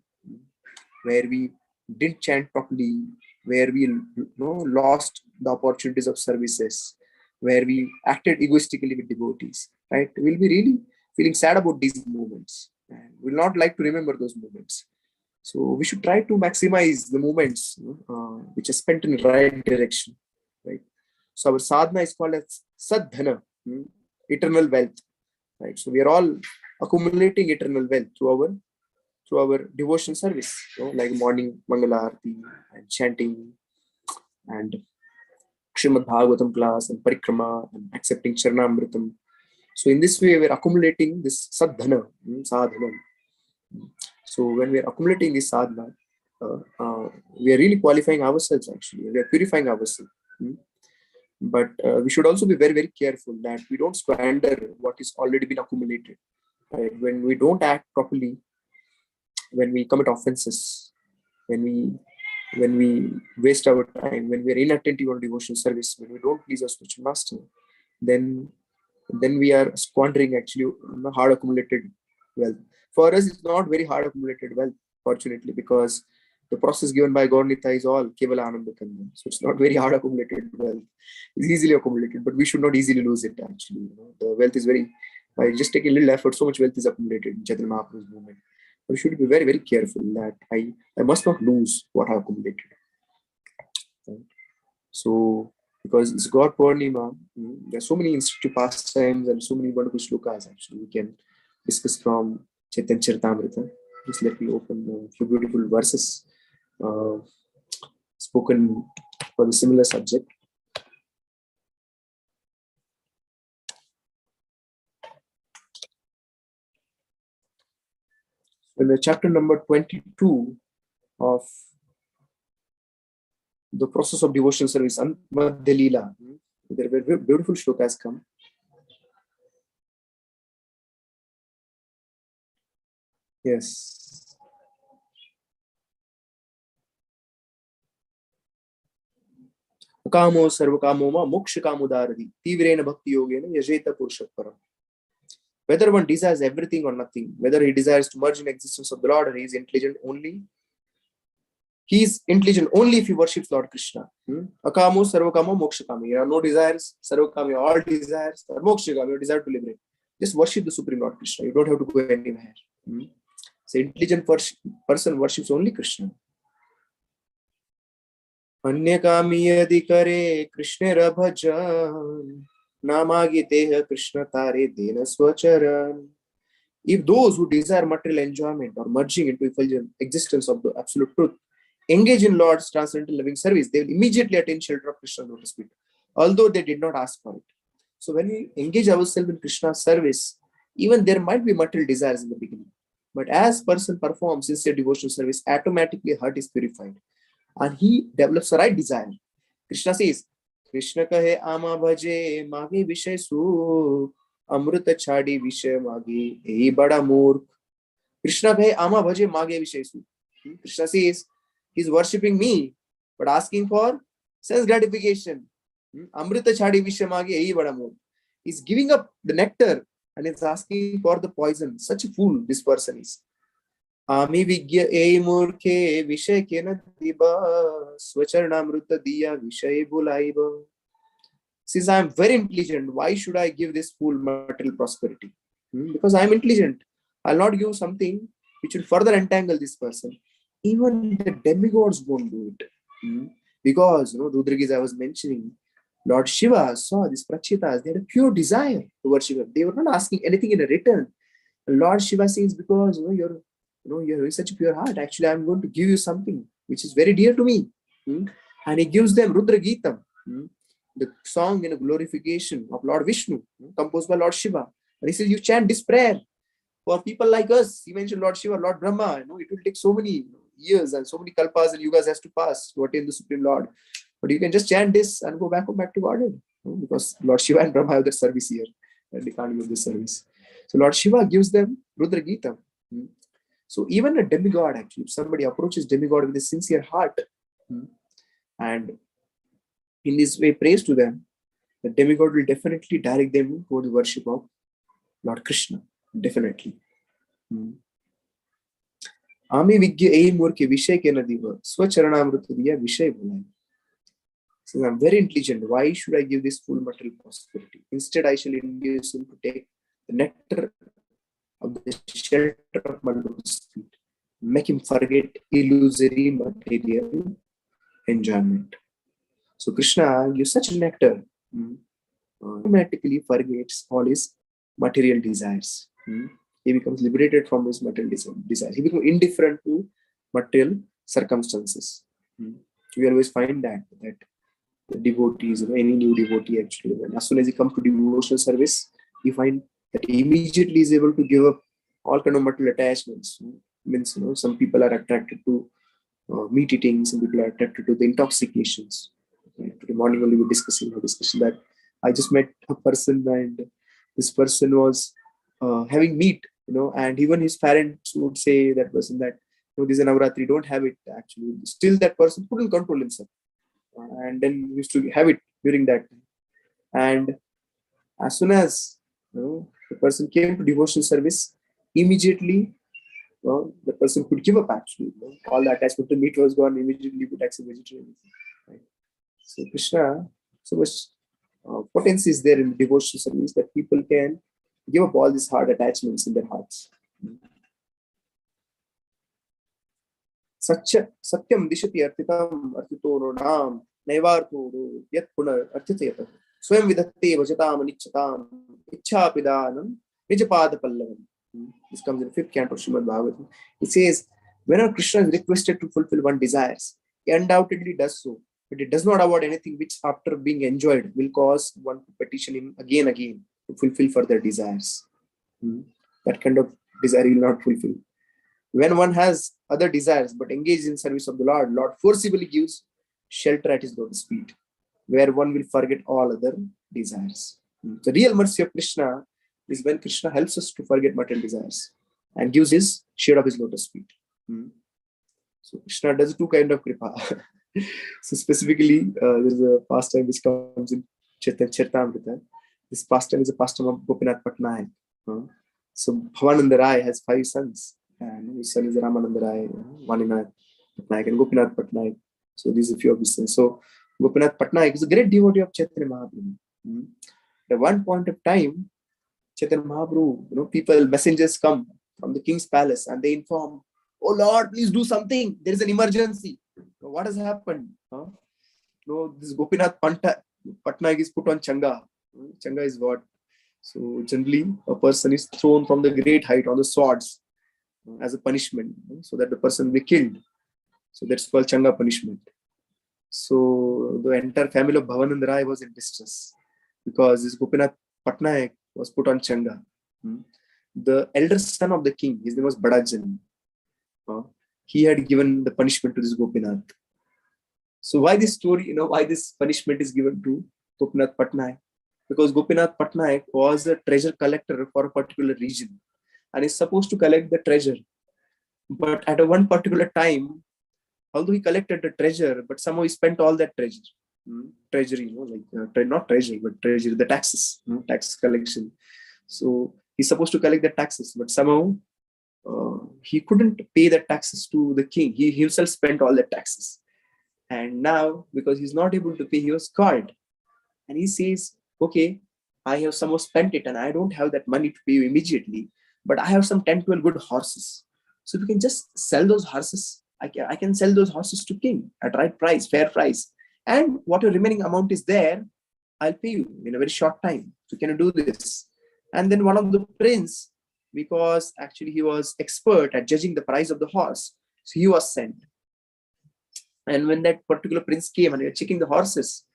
where we didn't chant properly, where we lost the opportunities of services, where we acted egoistically with devotees, right? We'll be really feeling sad about these moments and we'll not like to remember those moments. So we should try to maximize the moments which are spent in the right direction, right? So our sadhana is called as sadhana, eternal wealth, right? So we are all accumulating eternal wealth through our devotion service, like morning Mangala Arati and chanting and Srimad Bhagavatam class and parikrama and accepting Charanamritam. So in this way, we are accumulating this sadhana, sadhana. So when we are accumulating this sadhana, we are really qualifying ourselves, actually. We are purifying ourselves. But we should also be very, very careful that we don't squander what is already been accumulated. Right? When we don't act properly, when we commit offenses, when we waste our time, when we are inattentive on devotional service, when we don't please our spiritual master, then we are squandering actually hard accumulated wealth. For us, it's not very hard accumulated wealth, fortunately, because the process given by Gaurnita is all Kevala Ananda Kanda. So it's not very hard accumulated wealth. It's easily accumulated, but we should not easily lose it, actually. The wealth is by just taking a little effort, so much wealth is accumulated in Chaitanya Mahaprabhu's movement. We should be very, very careful that I must not lose what I accumulated. Right? So, because it's God Purnima, there are so many instructive pastimes and so many wonderful shlokas, actually, we can discuss from Chaitanya Charitamrita. Just let me open a few beautiful verses spoken for the similar subject. In the chapter number 22 of the process of devotional service, Madhya Leela, there were beautiful shlokas come. Yes. Akamo sarvakamo ma moksha kamudaradi tivrena bhakti yogena yajeta purusha param. Whether one desires everything or nothing, whether he desires to merge in existence of the Lord or he is intelligent only, he is intelligent only if he worships Lord Krishna. Akamo sarvakamo moksha kami. You have no desires, sarvakami, all desires, or moksha kami, you desire to liberate. Just worship the Supreme Lord Krishna. You don't have to go anywhere. So intelligent person worships only Krishna. अन्य कामी यदि करे कृष्ण भजन नामागे Teh Krishna तारे then स्वचरण. If those who desire material enjoyment or merging into effulgent existence of the absolute truth engage in Lord's transcendental loving service, they will immediately attain shelter of Krishna's lotus feet, although they did not ask for it. So when we engage ourselves in Krishna's service, even there might be material desires in the beginning, but as person performs sincere devotional service, automatically heart is purified and he develops a right desire. Krishna says, Krishna kahe ama bhaje mage vishay su amrit chadi vishay mage ei bada murk. Krishna kahe ama bhaje mage vishay su. Krishna says, he's worshipping me, but asking for sense gratification. Amrita chadi vishay mage ei bada murk. He's giving up the nectar and is asking for the poison. Such a fool this person is. Ami vigya ei murkhe vishay kena diba swacharnamrita diya vishay bulaiba. Since I am very intelligent, why should I give this fool material prosperity? Because I am intelligent. I'll not give something which will further entangle this person. Even the demigods won't do it. Because, Rudragis, I was mentioning, Lord Shiva saw these prachitas. They had a pure desire to worship him. They were not asking anything in return. Lord Shiva says, because you're having such a pure heart. Actually, I'm going to give you something which is very dear to me. And he gives them Rudra Geetam, the song in a glorification of Lord Vishnu, composed by Lord Shiva. And he says, you chant this prayer for people like us. He mentioned Lord Shiva, Lord Brahma. It will take so many years and so many kalpas and yugas has to pass to attain the Supreme Lord. But you can just chant this and go back to Godhead. Because Lord Shiva and Brahma have their service here. And they can't give this service. So Lord Shiva gives them Rudra Geetam. So even a demigod, actually, if somebody approaches demigod with a sincere heart and in this way prays to them, the demigod will definitely direct them toward the worship of Lord Krishna. Definitely. Ami vigya ei murke vishay ke nadiva swacharnamrita diya vishay bulai. Since I'm very intelligent, why should I give this full material prosperity? Instead, I shall induce him to take the nectar of the shelter of my lotus feet, make him forget illusory material enjoyment. So Krishna gives such nectar, automatically forgets all his material desires. He becomes liberated from his material desires. He becomes indifferent to material circumstances. We always find that the devotees, any new devotee actually, as soon as he comes to devotional service, you find that he immediately is able to give up all kind of material attachments. Means, some people are attracted to meat eating, some people are attracted to the intoxications. Today morning only we were discussing that I just met a person and this person was having meat, and even his parents would say that person that, this is a Navratri, don't have it actually. Still that person couldn't control himself. And then he used to have it during that time. And as soon as the person came to devotional service, immediately the person could give up actually. All the attachment to meat was gone, immediately could accept vegetarianism. Right? So Krishna, so much potency is there in devotional service that people can give up all these hard attachments in their hearts. Satyam dishati artitam artito nam naivartho yat punar artitayata swayam vidatte vajatam anichatam ichhapidanam nijapada pallavam. This comes in the 5th canto of Srimad Bhagavatam. It says, whenever Krishna is requested to fulfill one desires, he undoubtedly does so, but it does not avoid anything which after being enjoyed will cause one to petition him again to fulfill further desires. That kind of desire he will not fulfill. When one has other desires but engaged in service of the Lord, Lord forcibly gives shelter at his lotus feet, where one will forget all other desires. The real mercy of Krishna is when Krishna helps us to forget material desires and gives his shade of his lotus feet. So Krishna does two kind of kripa. So specifically, there is a pastime which comes in Charitamrita. This pastime is a pastime of Gopinath Patnaik. So Bhavananda Rai has 5 sons, and his son is Ramananda Rai, Vaninath Patnaik, and Gopinath Patnaik. So these are a few of his sons. So Gopinath Patnaik is a great devotee of Chaitanya Mahaprabhu. At one point of time, Chaitanya Mahaprabhu, people, messengers come from the king's palace and they inform, "Oh Lord, please do something. There is an emergency." What has happened? This Gopinath Patnaik is put on Changa. Changa is what? So generally, a person is thrown from the great height on the swords as a punishment, so that the person will be killed. So that's called Changa punishment. So the entire family of Bhavanand Rai was in distress because this Gopinath Patnaik was put on Changa. The elder son of the king, his name was Badajan. He had given the punishment to this Gopinath. So why this story, why this punishment is given to Gopinath Patnaik? Because Gopinath Patnaik was a treasure collector for a particular region and is supposed to collect the treasure. But at one particular time, although he collected the treasure, but somehow he spent all that treasure. Treasury, not treasure, but treasury, the taxes, tax collection. So he's supposed to collect the taxes, but somehow he couldn't pay the taxes to the king. He himself spent all the taxes. And now, because he's not able to pay, he was called. And he says, "Okay, I have somehow spent it and I don't have that money to pay you immediately, but I have some 10, 12 good horses. So if you can just sell those horses, I can sell those horses to king at right price, fair price. And what your remaining amount is there, I'll pay you in a very short time. So can you do this?" And then one of the prince, because actually he was expert at judging the price of the horse, so he was sent. And when that particular prince came and he was checking the horses,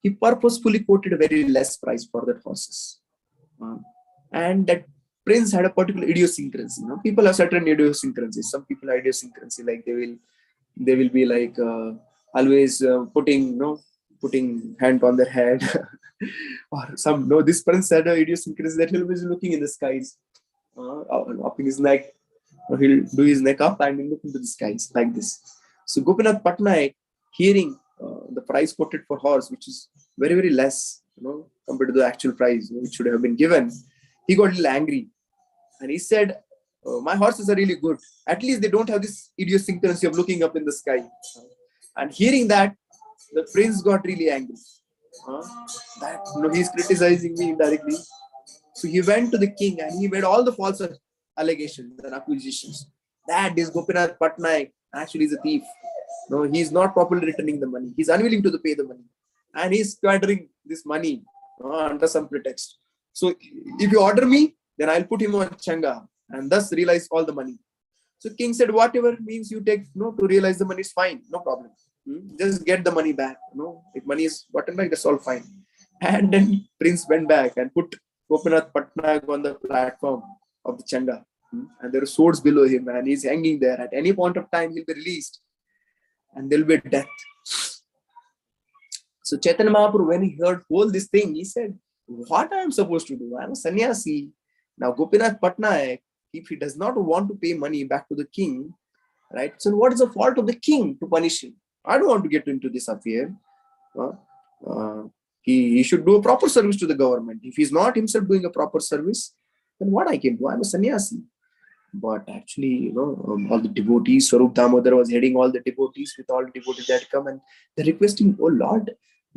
he purposefully quoted a very less price for that horses. And that prince had a particular idiosyncrasy. People have certain idiosyncrasies. Some people have idiosyncrasy, like they will be like always putting hand on their head. Or this prince had an idiosyncrasy that he'll always looking in the skies, upping his neck. He'll do his neck up and look into the skies like this. So Gopinath Patnaik, hearing the price quoted for horse, which is very, very less, compared to the actual price which should have been given, he got a little angry. And he said, "My horses are really good. At least they don't have this idiosyncrasy of looking up in the sky." And hearing that, the prince got really angry. He's criticizing me indirectly. So he went to the king and he made all the false allegations and accusations that this Gopinath Patnaik actually is a thief. No, he's not properly returning the money. He's unwilling to pay the money. And he's squandering this money under some pretext. So if you order me, then I'll put him on Changa and thus realize all the money. So king said, "Whatever means you take to realize the money is fine, no problem. Just get the money back. If money is gotten back, that's all fine." And then prince went back and put Gopinath Patnaik on the platform of the Changa. And there are swords below him and he's hanging there. At any point of time, he'll be released and there'll be death. So Chaitanya Mahaprabhu, when he heard all this thing, he said, "What I am supposed to do? I am a sannyasi." Now Gopinath Patnaik, if he does not want to pay money back to the king, right? So what is the fault of the king to punish him? I don't want to get into this affair. He should do a proper service to the government. If he's not himself doing a proper service, then what I can do? I'm a sannyasi. But actually, all the devotees, Swarup Damodar was heading all the devotees with all the devotees that come and they're requesting, "Oh Lord,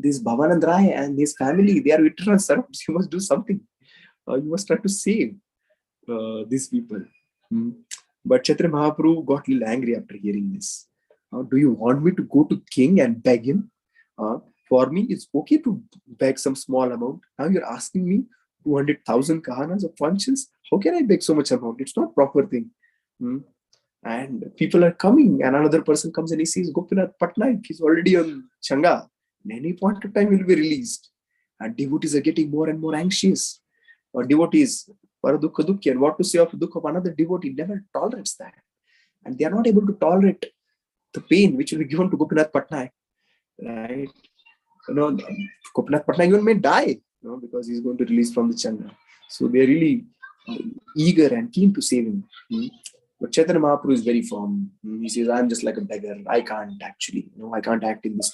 this Bhavanand Rai and his family, they are eternal servants. You must do something. You must try to save these people." But Chaitanya Mahaprabhu got a little angry after hearing this. "Do you want me to go to king and beg him? For me, it's okay to beg some small amount. Now you're asking me 200,000 kahanas of functions. How can I beg so much amount? It's not proper thing." And people are coming and another person comes and he says, "Gopinath Patnaik, he's already on Changa. At any point of time, he'll be released." And devotees are getting more and more anxious. Devotees, paradukha dukhi, and what to say of dukha of another devotee, never tolerates that. And they are not able to tolerate the pain which will be given to Gopinath Patnaik. Right? Gopinath Patnaik even may die, because he's going to release from the Changa. So they're really eager and keen to save him. But Chaitanya Mahaprabhu is very firm. He says, "I'm just like a beggar. I can't actually, I can't act in this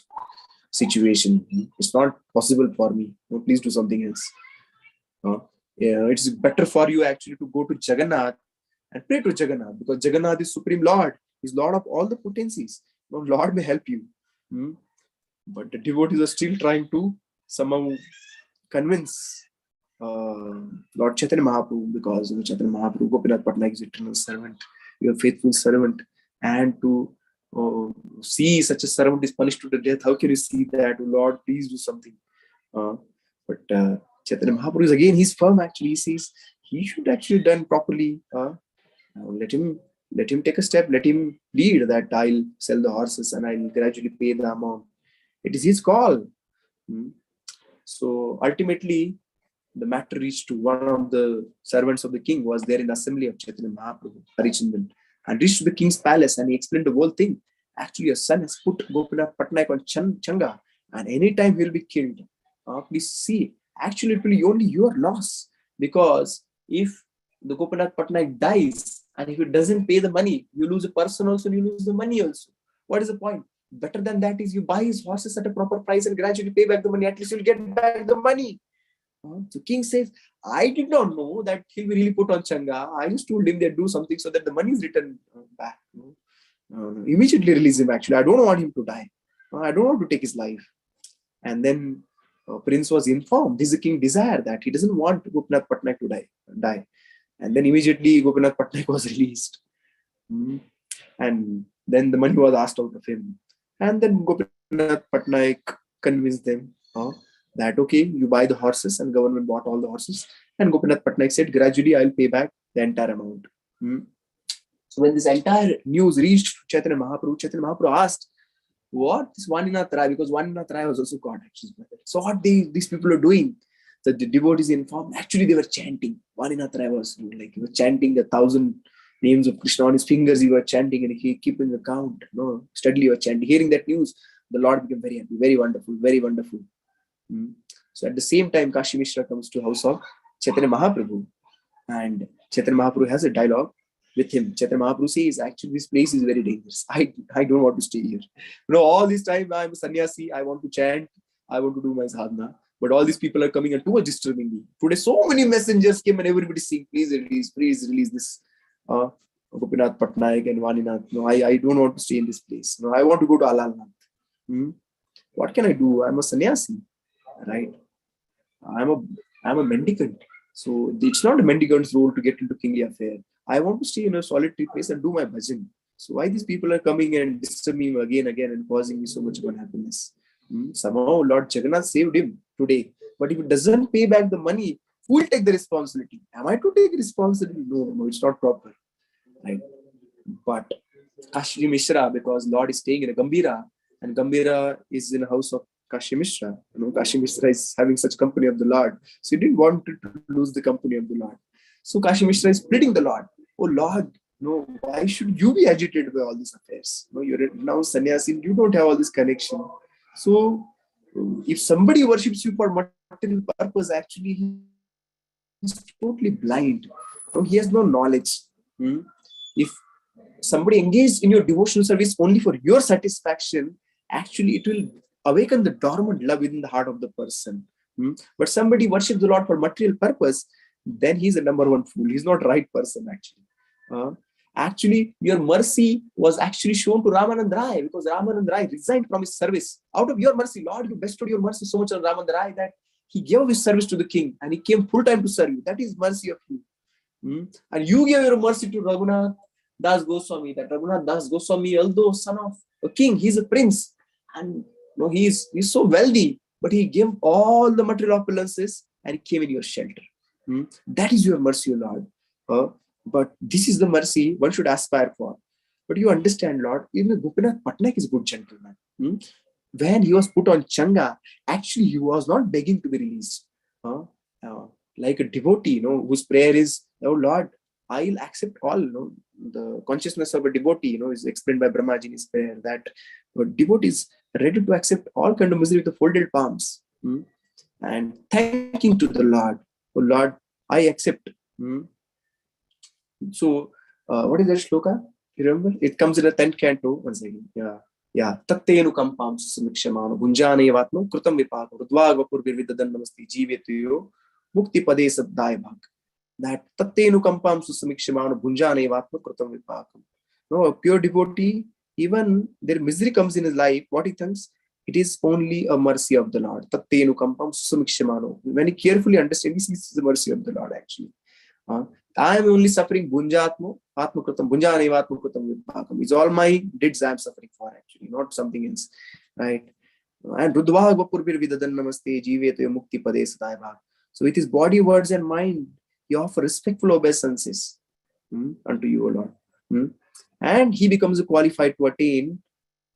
situation. It's not possible for me. Please do something else. It's better for you actually to go to Jagannath and pray to Jagannath, because Jagannath is Supreme Lord. He's Lord of all the potencies. Lord may help you." But the devotees are still trying to somehow convince Lord Chaitanya Mahaprabhu, because Chaitanya Mahaprabhu, Gopinath Patnaik is eternal servant, your faithful servant, and to see such a servant is punished to the death. How can you see that? Oh, Lord, please do something. But Chaitanya Mahaprabhu is again, he's firm actually. He says he should actually done properly. Let him take a step. Let him lead that I'll sell the horses and I'll gradually pay the amount. It is his call. So ultimately, the matter reached to one of the servants of the king who was there in the assembly of Chaitanya Mahaprabhu, Harichandan, and reached to the king's palace, and he explained the whole thing. Actually, your son has put Gopinath Patnaik on Changa, and anytime he will be killed. Please see, actually it will be only your loss, because if the Gopinath Patnaik dies, and if it doesn't pay the money, you lose a person also, and you lose the money also. What is the point? Better than that is you buy his horses at a proper price and gradually pay back the money. At least you'll get back the money. So king says, I did not know that he'll be really put on Changa. I just told him they do something so that the money is returned back. Immediately release him. Actually, I don't want him to die. I don't want to take his life. And then Prince was informed. This is the king desire that he doesn't want Gopinath Patnaik to die. And then immediately Gopinath Patnaik was released. And then the money was asked out of him. And then Gopinath Patnaik convinced them that, okay, you buy the horses, and government bought all the horses. And Gopinath Patnaik said, gradually I'll pay back the entire amount. So when this entire news reached Chaitanya Mahaprabhu asked, what is Vaninath Rai? Because Vaninath Rai was also God, actually. So what these people are doing? So the devotees informed, actually they were chanting. Vaninath Rai was like, he was chanting 1,000 names of Krishna on his fingers. He was chanting, and he keeping the count. Steadily he was chanting. Hearing that news, the Lord became very happy, very wonderful, very wonderful. So at the same time, Kashi Mishra comes to house of Chaitanya Mahaprabhu, and Chaitanya Mahaprabhu has a dialogue with him. Chaitanya Mahaprabhu says, actually this place is very dangerous. I don't want to stay here. All this time I'm a sannyasi, I want to chant, I want to do my sadhana, but all these people are coming and too much disturbing me. Today so many messengers came and everybody saying, please release this Gopinath Patnaik and Vaninath. I don't want to stay in this place. I want to go to Alalnath. What can I do? I'm a sannyasi. Right, I'm a mendicant, so it's not a mendicant's role to get into kingly affair. I want to stay in a solitary place and do my bhajan. So why these people are coming and disturbing me again and causing me so much unhappiness? Somehow Lord Jagannath saved him today, but if it doesn't pay back the money, who will take the responsibility? Am I to take responsibility? No, it's not proper, right? But Kashi Mishra, because Lord is staying in a Gambira, and Gambira is in a house of Kashi Mishra. Kashi Mishra is having such company of the Lord. So he didn't want to lose the company of the Lord. So Kashi Mishra is pleading the Lord. Oh Lord, why should you be agitated by all these affairs? You're now sannyasi, you don't have all this connection. So if somebody worships you for material purpose, actually he's totally blind. He has no knowledge. If somebody engaged in your devotional service only for your satisfaction, actually it will awaken the dormant love within the heart of the person. But somebody worships the Lord for material purpose, then he's a number one fool. He's not the right person, actually. Actually, your mercy was actually shown to Ramanand Rai, because Ramanand Rai resigned from his service. Out of your mercy, Lord, you bestowed your mercy so much on Ramanand Rai that he gave his service to the king and he came full time to serve you. That is mercy of you. And you gave your mercy to Raghunath Das Goswami. That Raghunath Das Goswami, although son of a king, he's a prince, and he's so wealthy, but he gave all the material opulences and he came in your shelter. That is your mercy, Lord. But this is the mercy one should aspire for. But you understand, Lord, even Gopinath Patnaik is a good gentleman. When he was put on Changa, actually he was not begging to be released. Like a devotee, whose prayer is, oh Lord, I'll accept all. The consciousness of a devotee, is explained by Brahmaji in his prayer, that a devotee is ready to accept all kind of misery with the folded palms, and thanking to the Lord. Oh Lord, I accept. So, what is that shloka? You remember? It comes in the 10th canto. Once again, Tattenu kampam samikshamano bunjane vatno krutam vipako rudvagvapur virvidadan namasti jivetuyo mukti pade sabdaya bhag. That Tattenu kampam samikshamano bunjane vatno krutam vipako. A pure devotee, even their misery comes in his life, what he thinks? It is only a mercy of the Lord. Tattenu kampam susamikshemano. When you carefully understand, this is the mercy of the Lord actually. I am only suffering bunjatmo, atmakrutam, bunjaneva atmakrutam vipakam. It's all my deeds I am suffering for actually, not something else. Right? And Rudva Vapurbir Vidadan Namaste Jiveto Mukti Pade Sadaiva. So with his body, words, and mind, he offers respectful obeisances unto you, O Lord. And he becomes qualified to attain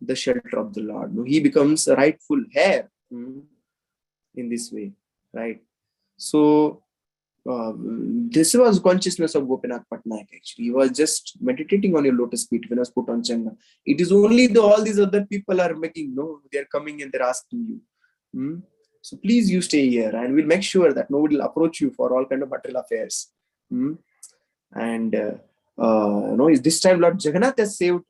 the shelter of the Lord. He becomes a rightful heir in this way, right? So this was consciousness of Gopinath Patnaik actually. He was just meditating on your lotus feet when I was put on Changa. It is only all these other people are making, they are coming and they're asking you. So please you stay here and we'll make sure that nobody will approach you for all kind of material affairs. And this time Lord Jagannath has saved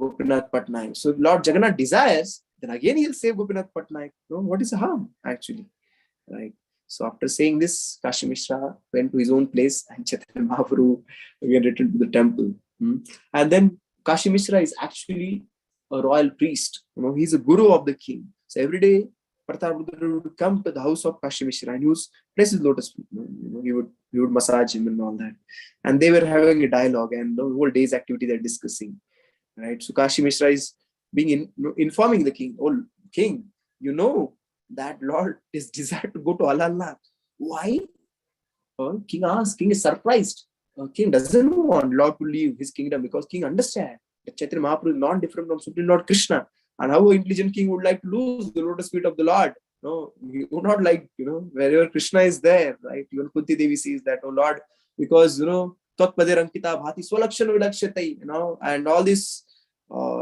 Gopinath Patnaik. So if Lord Jagannath desires, then again he'll save Gopinath Patnaik. What is the harm actually? Right. So after saying this, Kashi Mishra went to his own place and Chaitanya Mahaprabhu again returned to the temple. And then Kashi Mishra is actually a royal priest. He's a guru of the king. So every day Pratap would come to the house of Kashi Mishra and he would place his lotus feet. He would massage him and all that. And they were having a dialogue and the whole day's activity they're discussing. Right. So Kashi Mishra is being informing the king, "Oh king, that Lord is desired to go to Allahabad. Why?" King asks. King is surprised. King doesn't want Lord to leave his kingdom because king understands that Chaitanya Mahaprabhu is not different from Supreme Lord Krishna. And how an intelligent king would like to lose the lotus feet of the Lord? He would not like, wherever Krishna is there, right? Even Kunti Devi says that, "Oh Lord, because, Tatpade Rankita Bhati Swalakshan Vilakshatai, and all these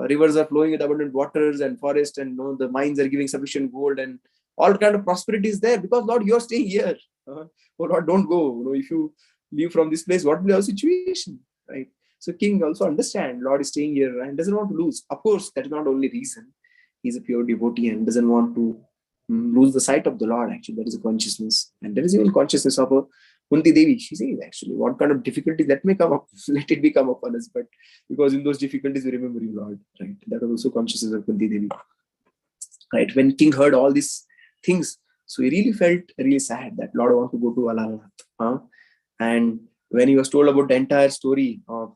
rivers are flowing with abundant waters and forest and the mines are giving sufficient gold and all kind of prosperity is there because Lord, you're staying here. Oh Lord, don't go. If you leave from this place, what will be our situation? Right? So king also understand Lord is staying here and doesn't want to lose. Of course, that is not only reason. He's a pure devotee and doesn't want to lose the sight of the Lord. Actually, that is a consciousness. And there is even consciousness of a Kunti Devi. She says actually, what kind of difficulties that may come up, let it be come upon us. But because in those difficulties, we remember you, Lord. Right? That was also consciousness of Kunti Devi. Right? When king heard all these things, so he really felt really sad that Lord wants to go to Allahabad. And when he was told about the entire story of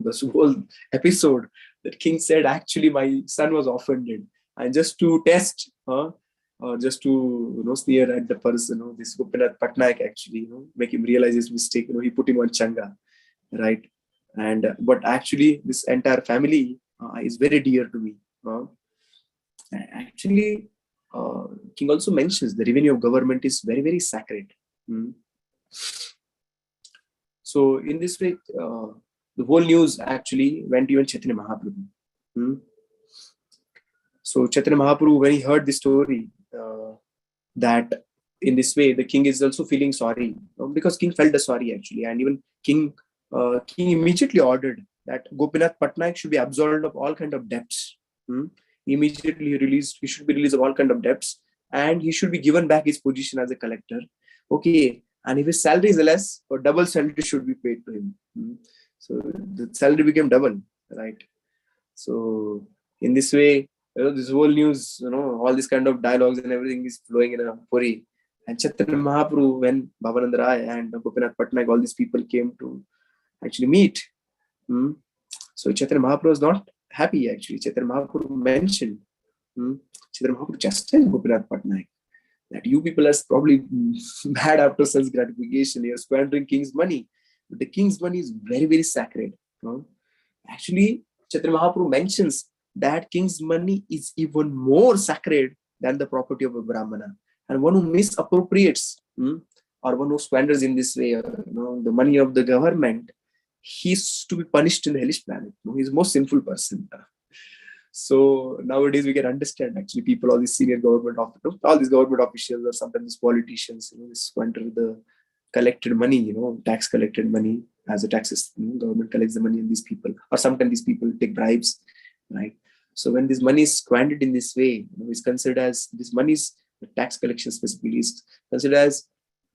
this whole episode, that king said, actually, my son was offended. And just to test, or just to sneer at the person, this Gopinath Patnaik actually, make him realize his mistake. He put him on Changa, right? And but actually, this entire family is very dear to me. Actually, king also mentions the revenue of government is very, very sacred. So in this way, the whole news actually went even Chaitanya Mahaprabhu. So Chaitanya Mahaprabhu, when he heard the story, that in this way the king is also feeling sorry, because king felt the sorry actually, and even king immediately ordered that Gopinath Patnaik should be absolved of all kind of debts. Immediately he should be released of all kind of debts, and he should be given back his position as a collector. Okay, and if his salary is less, or double salary should be paid to him. So the salary became double, right? So in this way, this whole news, all this kind of dialogues and everything is flowing in a Puri. And Chaitanya Mahaprabhu, when Bhavananda Rai and Gopinath Patnaik, all these people came to actually meet. So Chaitanya Mahaprabhu was not happy actually. Chaitanya Mahaprabhu mentioned, Chaitanya Mahaprabhu chastised Gopinath Patnaik, that you people are probably bad after sense gratification. You're squandering king's money. But the king's money is very, very sacred. Actually, Chaitanya Mahaprabhu mentions that king's money is even more sacred than the property of a Brahmana. And one who misappropriates or one who squanders in this way, the money of the government, he's to be punished in the hellish planet. He's the most sinful person. So nowadays we can understand actually people, all these senior government officials, all these government officials or sometimes spoliticians, squander the collected money, tax collected money as a taxes. Government collects the money in these people, or sometimes these people take bribes, right? So when this money is squandered in this way, it's considered as this money is the tax collection specifically is considered as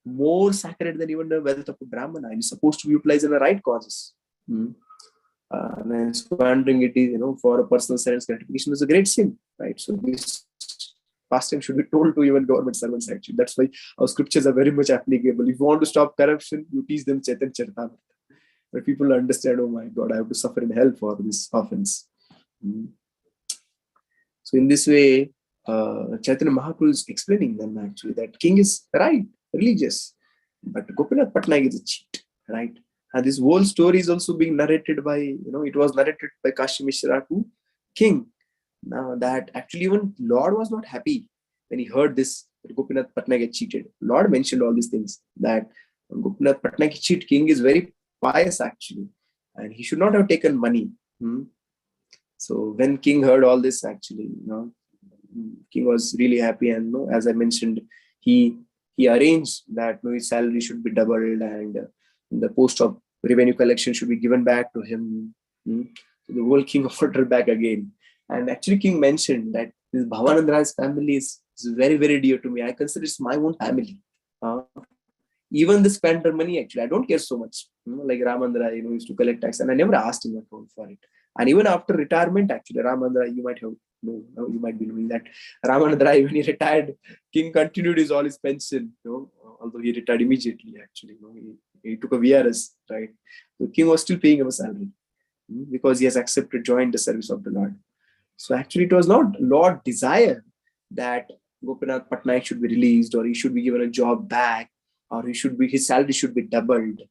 more sacred than even the wealth of a Brahmana, and is supposed to be utilized in the right causes. And then squandering it is, for a personal sense gratification is a great sin, right? So this pastime should be told to even government servants actually. That's why our scriptures are very much applicable. If you want to stop corruption, you teach them Chaitanya Charitamrita. But people understand, oh my God, I have to suffer in hell for this offense. So in this way, Chaitanya Mahaprabhu is explaining them actually that king is right, religious, but Gopinath Patnaik is a cheat, right? And this whole story is also being narrated by, it was narrated by Kashi Mishra to king. Now that actually even Lord was not happy when he heard this, that Gopinath Patnaik had cheated. Lord mentioned all these things, that Gopinath Patnaik cheat, king is very pious actually, and he should not have taken money. So when king heard all this actually, king was really happy, and as I mentioned, he arranged that his salary should be doubled, and the post of revenue collection should be given back to him. So the whole king ordered back again. And actually king mentioned that this Bhavanand Rai's family is very, very dear to me. I consider it's my own family. Even the spender money, actually, I don't care so much. Like Ramandra, used to collect tax, and I never asked him for it. And even after retirement, actually, Ramandra, you might be knowing that Ramanandra, when he retired, king continued all his pension. Although he retired immediately, actually, he took a VRS, right? The king was still paying him a salary because he has accepted, joined the service of the Lord. So actually, it was not Lord desire that Gopinath Patnaik should be released, or he should be given a job back, or his salary should be doubled.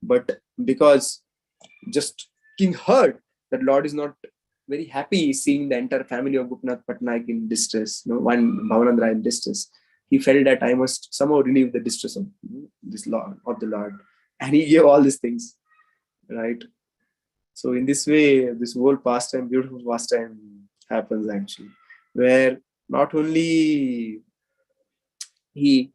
But because just king heard that Lord is not very happy seeing the entire family of Gopinath Patnaik in distress, one Bhavanand Rai in distress, he felt that I must somehow relieve the distress of this Lord, of the Lord, and he gave all these things, right? So in this way, this whole pastime, beautiful pastime happens actually, where not only he,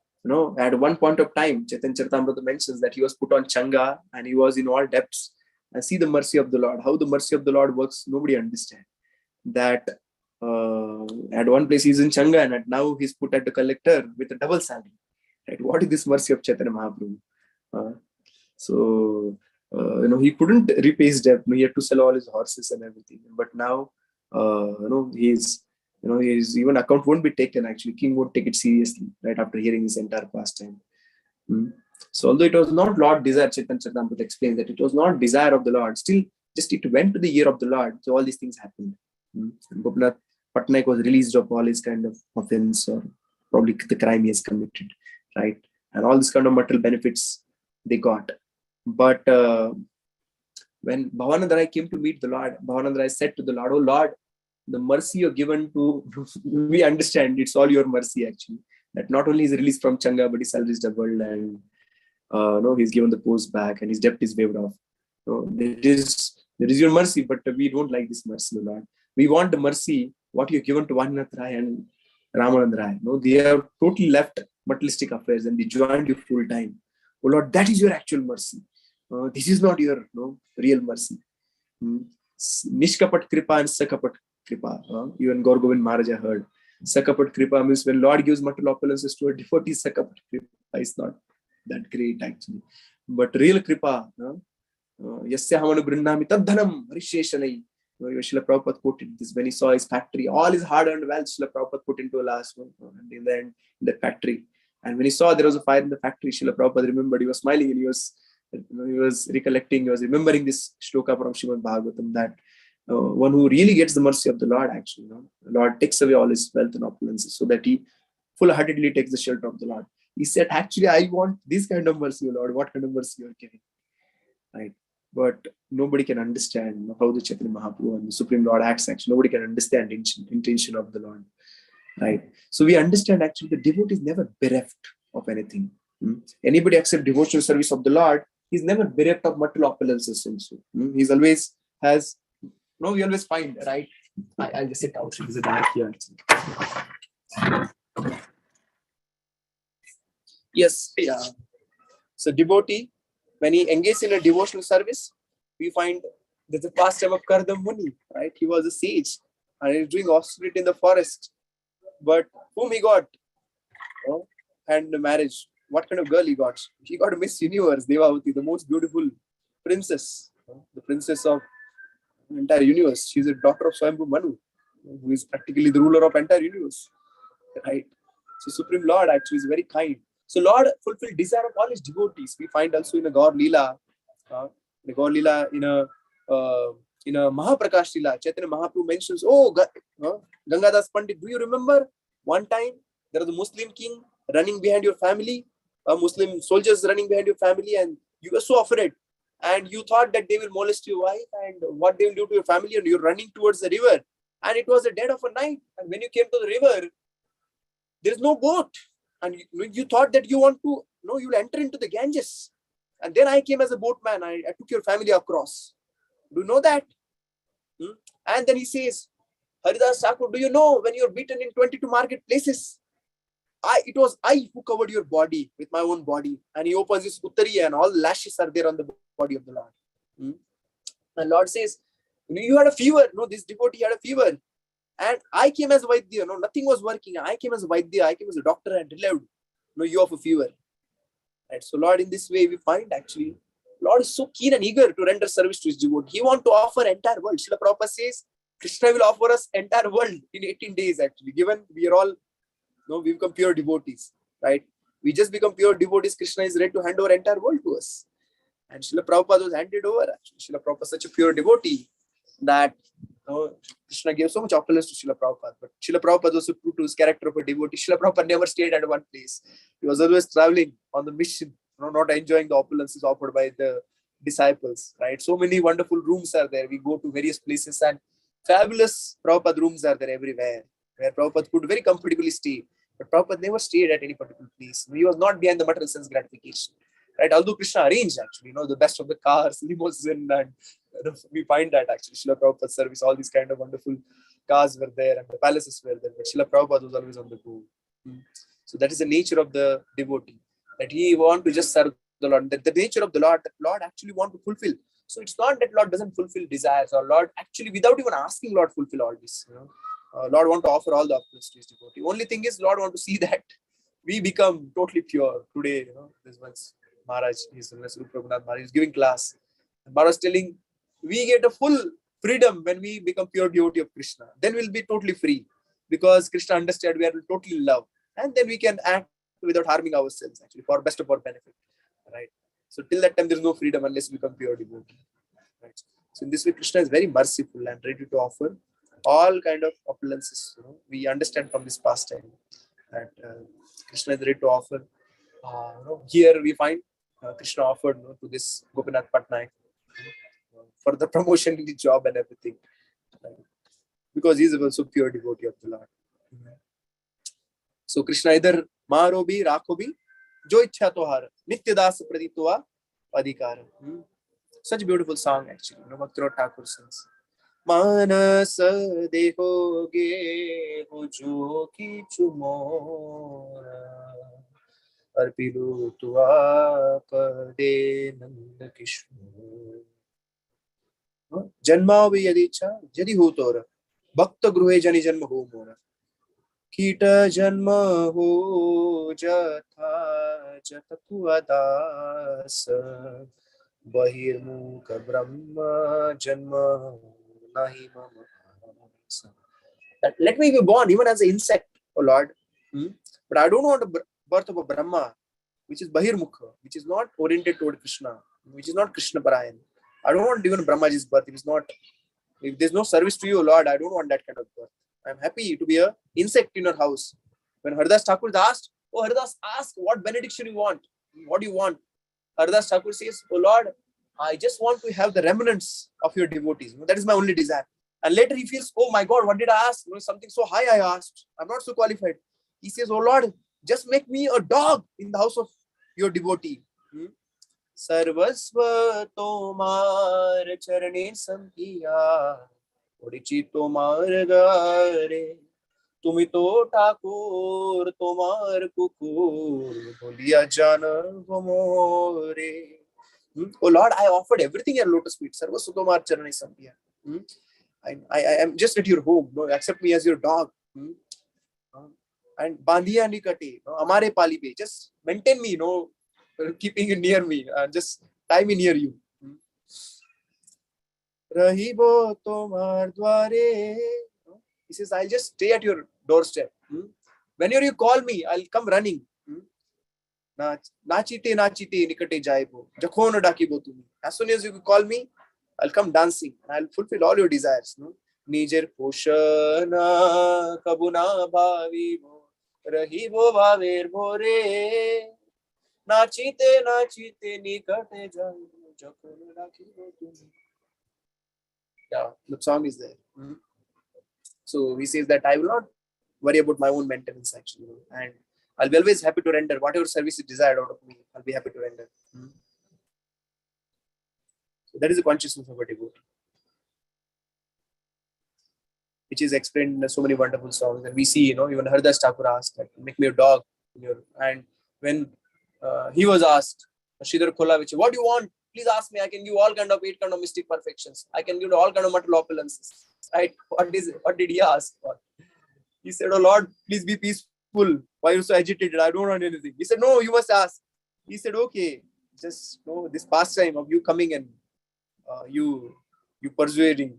at one point of time, Chaitanya Charitamrita mentions that he was put on Changa and he was in all debts. And see the mercy of the Lord. How the mercy of the Lord works, nobody understands. That at one place he's in Changa, and now he's put at the collector with a double salary. Right? What is this mercy of Chaitanya Mahaprabhu? He couldn't repay his debt. He had to sell all his horses and everything. But now, his even account won't be taken. Actually, king won't take it seriously right after hearing this entire pastime. So although it was not Lord desire, Chaitanya Charitamrita explains that it was not desire of the Lord, still just it went to the ear of the Lord. So all these things happened. Gopinath Patnaik was released of all his kind of offense, or probably the crime he has committed, right? And all this kind of material benefits they got. But when Bhavanand Rai came to meet the Lord, Bhavanand Rai said to the Lord, "Oh Lord, the mercy you're given to, we understand it's all your mercy actually. That not only is released from Changa, but his salary is doubled, and he's given the post back, and his debt is waived off. So there is your mercy, but we don't like this mercy, Lord. We want the mercy what you have given to Bhavanand Rai and Ramanand Rai. They have totally left materialistic affairs and they joined you full time. Oh Lord, that is your actual mercy. This is not your real mercy. Nishkapat Kripa and Sakapat Kripa. Even Gaur Govind Maharaja heard. Sakapat Kripa means when Lord gives material opulences to a devotee, Sakapat Kripa is not that great actually. But real Kripa, Yasya Hamanu Brindami Tadhanam Risheshanai. Srila Prabhupada quoted this when he saw his factory, all his hard-earned wealth, Srila Prabhupada put into a last one, and in the end, in the factory. And when he saw there was a fire in the factory, Srila Prabhupada remembered, he was smiling and he was recollecting, he was remembering this shloka from Srimad Bhagavatam, that one who really gets the mercy of the Lord, actually, the Lord takes away all his wealth and opulences so that he full-heartedly takes the shelter of the Lord. He said, actually, I want this kind of mercy, Lord. What kind of mercy you are giving? Right? But nobody can understand how the Chaitanya Mahaprabhu and the Supreme Lord acts. Actually, nobody can understand the intention of the Lord. Right? So we understand actually the devotee is never bereft of anything. Anybody accept devotional service of the Lord, he's never bereft of material opulences also. He's always has, we always find, right? I'll just sit out. There's a dark here. Yes, yeah. So devotee, when he engages in a devotional service, we find there's a pastime of Kardam Muni, right? He was a sage and he's doing austerity in the forest. But whom he got? And the marriage. What kind of girl he got? He got a Miss Universe, Devavati, the most beautiful princess. the princess of entire universe. She's a daughter of Swayambhu Manu, who is practically the ruler of entire universe, right? So Supreme Lord actually is very kind. So Lord fulfilled desire of all his devotees. We find also in a Gaur Leela, the Gaur Leela in a Mahaprakash Leela, Chaitanya Mahaprabhu mentions, Gangadas Pandit, do you remember one time there was a Muslim king running behind your family, Muslim soldiers running behind your family, and you were so afraid, and you thought that they will molest your wife and what they will do to your family, and you're running towards the river, and it was the dead of a night, and when you came to the river, there is no boat, and you thought that you want to, you'll enter into the Ganges, and then I came as a boatman, I took your family across. Do you know that? And then he says, Haridas Thakur, do you know when you're beaten in 22 marketplaces, it was I who covered your body with my own body. And he opens his uttari and all lashes are there on the body of the Lord. And Lord says, you had a fever. No, this devotee had a fever. And I came as Vaidya. No, nothing was working. I came as Vaidya. I came as a doctor and relieved. No, you have a fever. Right? So Lord, in this way, we find actually, Lord is so keen and eager to render service to his devotee. He wants to offer entire world. Srila Prabhupada says, Krishna will offer us entire world in 18 days actually. Given we are all, we become pure devotees, right? We just become pure devotees. Krishna is ready to hand over entire world to us. And Srila Prabhupada was handed over. Actually, Srila Prabhupada is such a pure devotee that Krishna gave so much opulence to Srila Prabhupada. But Srila Prabhupada was so true to his character of a devotee. Srila Prabhupada never stayed at one place. He was always traveling on the mission, not enjoying the opulences offered by the disciples, right? So many wonderful rooms are there. We go to various places and fabulous Prabhupada rooms are there everywhere, where Prabhupada could very comfortably stay. But Prabhupada never stayed at any particular place. He was not behind the material sense gratification, right? Although Krishna arranged actually, the best of the cars, limousine, and we find that actually Srila Prabhupada service, all these kind of wonderful cars were there and the palaces were there. But Srila Prabhupada was always on the go. So that is the nature of the devotee, that he want to just serve the Lord. That the nature of the Lord, that Lord actually want to fulfill. So it's not that Lord doesn't fulfill desires, or Lord actually without even asking Lord fulfill all this. Lord want to offer all the opulence to his devotee. Only thing is Lord want to see that we become totally pure. Today, this once Maharaj, Maharaj is giving class. Maharaj is telling, we get a full freedom when we become pure devotee of Krishna. Then we'll be totally free, because Krishna understands we are totally in love, and then we can act without harming ourselves actually for best of our benefit, right? So till that time there is no freedom unless we become pure devotee, right? So in this way Krishna is very merciful and ready to offer all kind of opulences. We understand from this pastime that Krishna is ready to offer. Here we find Krishna offered to this Gopinath Patnaik for the promotion in the job and everything, right? Because he is also pure devotee of the Lord. So Krishna either Maro bhi, Rakho bhi, jo ichha tohar, Nitya das praditva adhikar. Such a beautiful song actually. Bhaktivinoda Thakur sings. Manas dehoge ho jo kichu mora, arpilu tua pade nand kishore. Janma vi yadi cha jadi ho tora, bhakta gruhe jani janma ho mora. Kita janma ho jatha jatatu adasa, bahirmukha brahma janma nahi mama. Let me be born even as an insect, oh Lord. But I don't want a birth of a Brahma, which is bahirmukha, which is not oriented toward Krishna, which is not Krishna Parayan. I don't want even Brahmaji's birth. If there's no service to you, Lord, I don't want that kind of birth. I'm happy to be an insect in your house. When Haridas Thakur is asked, oh Haridas, ask what benediction you want. What do you want? Haridas Thakur says, oh Lord, I just want to have the remnants of your devotees. That is my only desire. And later he feels, oh my God, what did I ask? Something so high I asked. I'm not so qualified. He says, oh Lord, just make me a dog in the house of your devotee. Sarvasva tomar charane sampiya, Odichi tomar gare, Tumi to Thakur tomar kukur, Boliya jana gomore. Oh Lord, I offered everything at lotus feet. Sarvasva tomar charane sampiya. I am just at your home. Accept me as your dog. And bandhiya nikate, amare pali pe. Just maintain me, keeping you near me, and just tie me near you. Rahibo tomar dware. He says, I'll just stay at your doorstep. Whenever you call me, I'll come running. Nachite nikate jaibo. Jakhono dakibo tumi. As soon as you call me, I'll come dancing. I'll fulfill all your desires. Nijer poshana kabuna bhavibo. Rahibo vaver bore. Nachite nikate jaibo. Jakhono dakibo tumi. Yeah, the song is there. So he says that I will not worry about my own maintenance actually, and I'll be always happy to render whatever service is desired out of me. I'll be happy to render. So that is the consciousness of a devotee, which is explained in so many wonderful songs. And we see, even Haridas Thakur asked, like, make me a dog. And when he was asked, Sridhar Kholavich, what do you want? Please ask me. I can give all eight kind of mystic perfections. I can give all kind of material opulences. Right? What did he ask for? He said, oh Lord, please be peaceful. Why are you so agitated? I don't want anything. He said, no, you must ask. He said, okay, just this pastime of you coming and you persuading,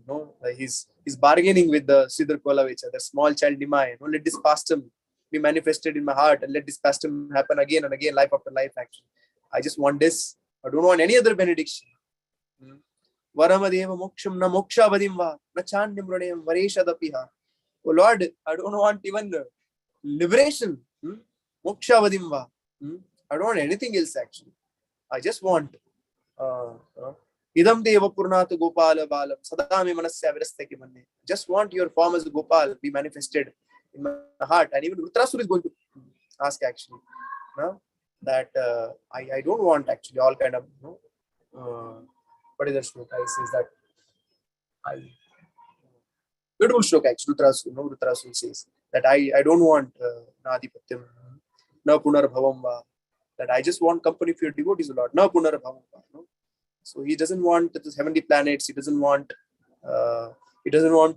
he's bargaining with the Sridhar Kholavich, the small child Nimai. Let this pastime be manifested in my heart and let this pastime happen again and again, life after life. Actually, I just want this. I don't want any other benediction. Varamadeva moksham na moksha vadimva na chandimranayam vareshadapiha. Oh Lord, I don't want even liberation. Moksha vadimva. I don't want anything else actually. I just want idam deva purnata gopala balam sadame manasya virastaki manne. Just want your form as Gopal be manifested in my heart. And even Rutrasur is going to ask actually that I don't want actually all kind of what is the shloka? I says that beautiful shloka actually. Rutrasur says that I don't want Nadipatyam, na punarbhavam va. That I just want company for your devotees, Lord. Na punarbhavam va. So he doesn't want the heavenly planets. He doesn't want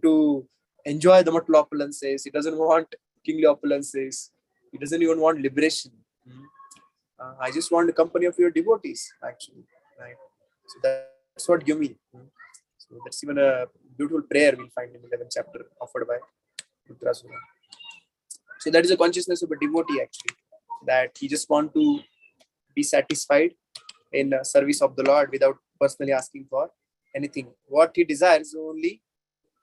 to enjoy the material opulences. He doesn't want kingly opulences. He doesn't even want liberation. I just want the company of your devotees, actually. Right? So that's what give me. So that's even a beautiful prayer we'll find in the 11th chapter offered by Rutrasura. So that is a consciousness of a devotee, actually, that he just want to be satisfied in service of the Lord without personally asking for anything. What he desires is only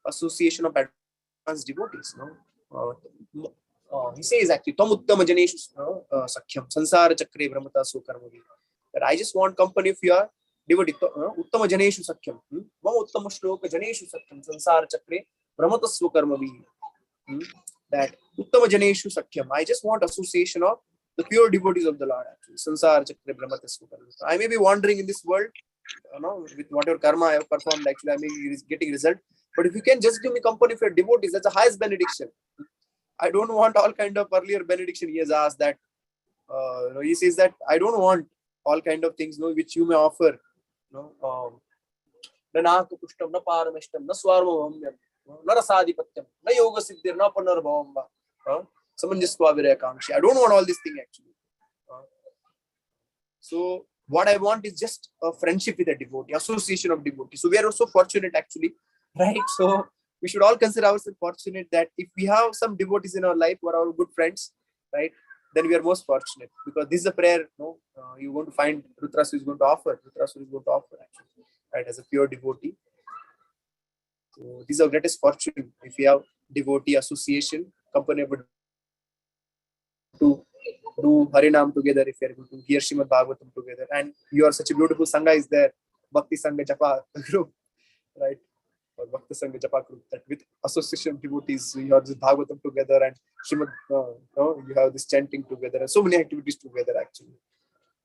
association of advanced devotees. He says actually, Tam uttama janeshu sakhyam sansara chakre brahmata sukarmavi. That I just want company of your devotee. Uttama janeshu sakhyam. Vam uttama shloka janeshu sakhyam sansara chakre brahmata sukarmavi. That uttama janeshu sakhyam. I just want association of the pure devotees of the Lord. Actually, sansara chakre brahmata sukarmavi. I may be wandering in this world, with whatever karma I have performed. Actually, I may be getting result. But if you can just give me company for devotees, that's the highest benediction. I don't want all kind of earlier benediction. He has asked that. He says that I don't want all kind of things, which you may offer. Na naka pushtam, na parameshtam, na swarmavamyam, na rasadhipatyam, na yoga siddhir, na panarbhavam va. Samanjasva virayakamshi. I don't want all these things actually. So what I want is just a friendship with a devotee, association of devotees. So we are also fortunate actually, right? So we should all consider ourselves fortunate that if we have some devotees in our life who are our good friends, right, then we are most fortunate, because this is a prayer you're going to find Rutrasur is going to offer. Rutrasur is going to offer actually, right, as a pure devotee. So this is our greatest fortune if we have devotee association, company able to do Harinam together, if you are going to hear Srimad Bhagavatam together, and you are such a beautiful Sangha is there, Bhakti Sangha Japa group, right? Or Bhakti Sangha Japa group, that with association of devotees, you have this Bhagavatam together, and Srimad, you have this chanting together, and so many activities together actually,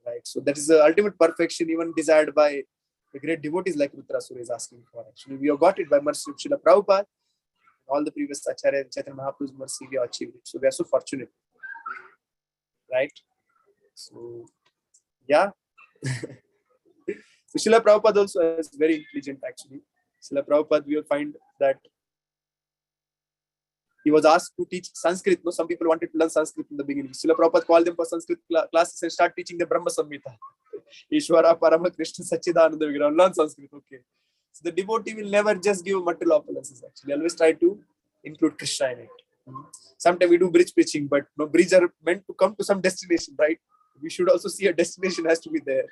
right? So that is the ultimate perfection, even desired by the great devotees like Rutrasura is asking for. Actually, we have got it by mercy of Srila Prabhupada, all the previous Acharya and Chaitanya Mahaprabhu's mercy, we have achieved it. So we are so fortunate, right? So yeah. So Srila Prabhupada also is very intelligent actually. Srila Prabhupada, we will find that he was asked to teach Sanskrit. Some people wanted to learn Sanskrit in the beginning. Srila Prabhupada called them for Sanskrit classes and start teaching the Brahma Samhita. Ishvara Parama Krishna Sachidananda Vigraha. Learn Sanskrit, okay. So the devotee will never just give material opulences. Actually, always try to include Krishna in it. Sometimes we do bridge preaching, but no, bridge are meant to come to some destination, right? We should also see a destination has to be there,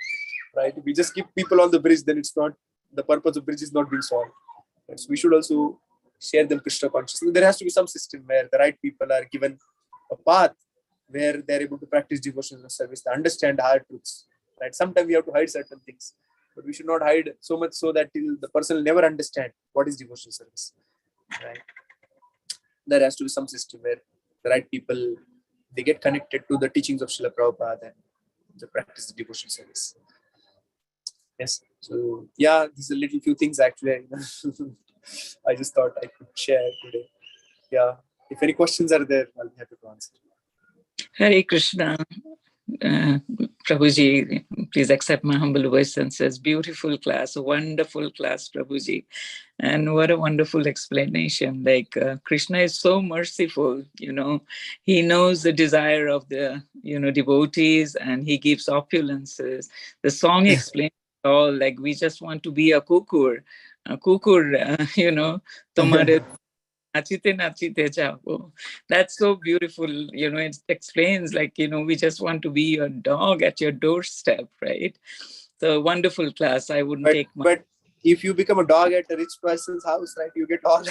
right? If we just keep people on the bridge, then it's not, the purpose of bridge is not being solved. Right? So we should also share them Krishna consciousness. There has to be some system where the right people are given a path where they're able to practice devotional service, they understand higher truths. Right? Sometimes we have to hide certain things, but we should not hide so much so that till the person will never understand what is devotional service. Right? There has to be some system where the right people, they get connected to the teachings of Srila Prabhupada and they practice the devotional service. Yes. So yeah, these are little few things actually. I just thought I could share today. Yeah. If any questions are there, I'll be happy to answer. Hare Krishna. Prabhuji, please accept my humble obeisances. Beautiful class, a wonderful class, Prabhuji. And what a wonderful explanation. Like Krishna is so merciful, he knows the desire of the, devotees, and he gives opulences. The song explains it all, like we just want to be a kukur, tomare nachite nachite jabo. That's so beautiful, it explains like, we just want to be a dog at your doorstep, right? So wonderful class. I wouldn't take much. But if you become a dog at a rich person's house, right, you get all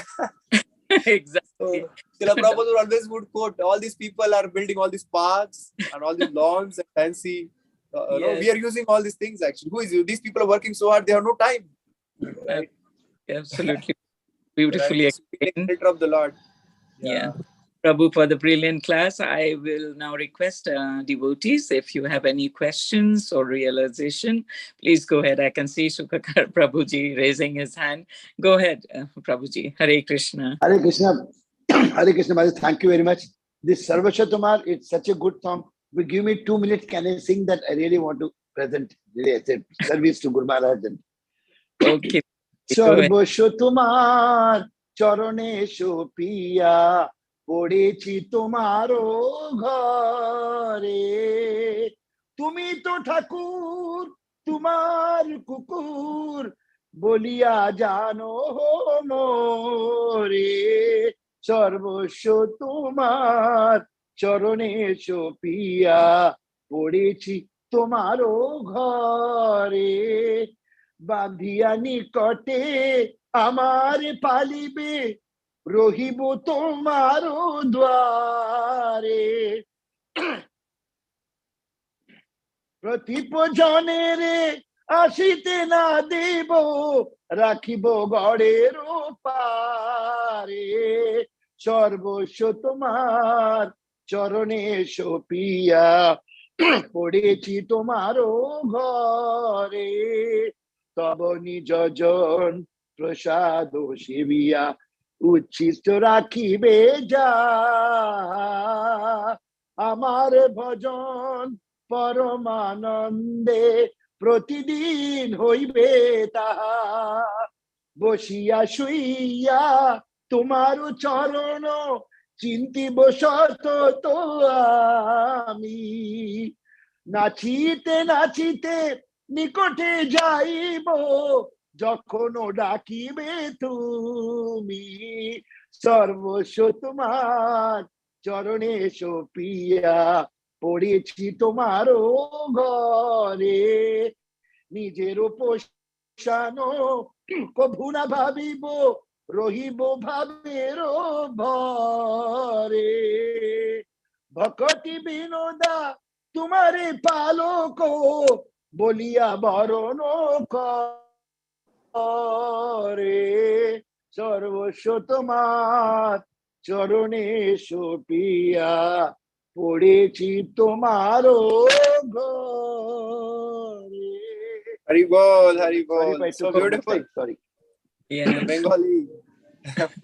exactly. So Srila Prabhupada always would quote, all these people are building all these parks and all these lawns and fancy, Yes. we are using all these things actually. Who is you? These people are working so hard, they have no time. Right? Absolutely. Beautifully Right? So explained. Shelter of the Lord. Yeah. Prabhu, for the brilliant class, I will now request devotees, if you have any questions or realization, please go ahead. I can see Shukakar Prabhuji raising his hand. Go ahead, Prabhuji. Hare Krishna. Hare Krishna. Hare Krishna, Maharaj. Thank you very much. This Sarvashatamar, it's such a good song. If you give me 2 minutes, can I sing that? I really want to present service to Guru Maharaj. Okay. Sarvashatamar, চরণেশু পিয়া পড়েছি তোমারো ঘরে, তুমি তো ঠাকুর তোমার কুকুর বলিয়া জানো মোরে, সর্বস্ব তোমার চরণেশু পিয়া পড়েছি তোমারো ঘরে, বাঁধিয়া নিকটে আমার পালিবে রহিব তোমার দ্বারে, প্রতিপজনের আসিতে না দেব রাখিব গড়ের পারে, সর্বস্ব তোমার চরণে সপিয়া পড়েছি তোমার ঘরে, তব নিজ জন প্রসাদ সেবিয়া উচ্ছিষ্ট রাখিবে যা, আমার ভজন পরমানন্দে প্রতিদিন হইবে তাহা, বসিয়া শুইয়া তোমার চরণ চিন্তিব সতত আমি, নাচিতে নাচিতে নিকটে যাইব যখন ডাকিবে তুমি, সর্বস্ব তোমার চরণে সপিয়া পড়েছি তোমার ঘরে, নিজের পোষানো কভু না ভাবিব রহিব ভাবের ভরে, ভকতি বিনোদা তোমারে পালক বলিয়া বরণ করে, সর্বস্ব তোমার চরণে সপিয়া পড়েছি তোমার ঘরে। Hari Bol, Hari Bol. So beautiful. Sorry. Yeah. Bengali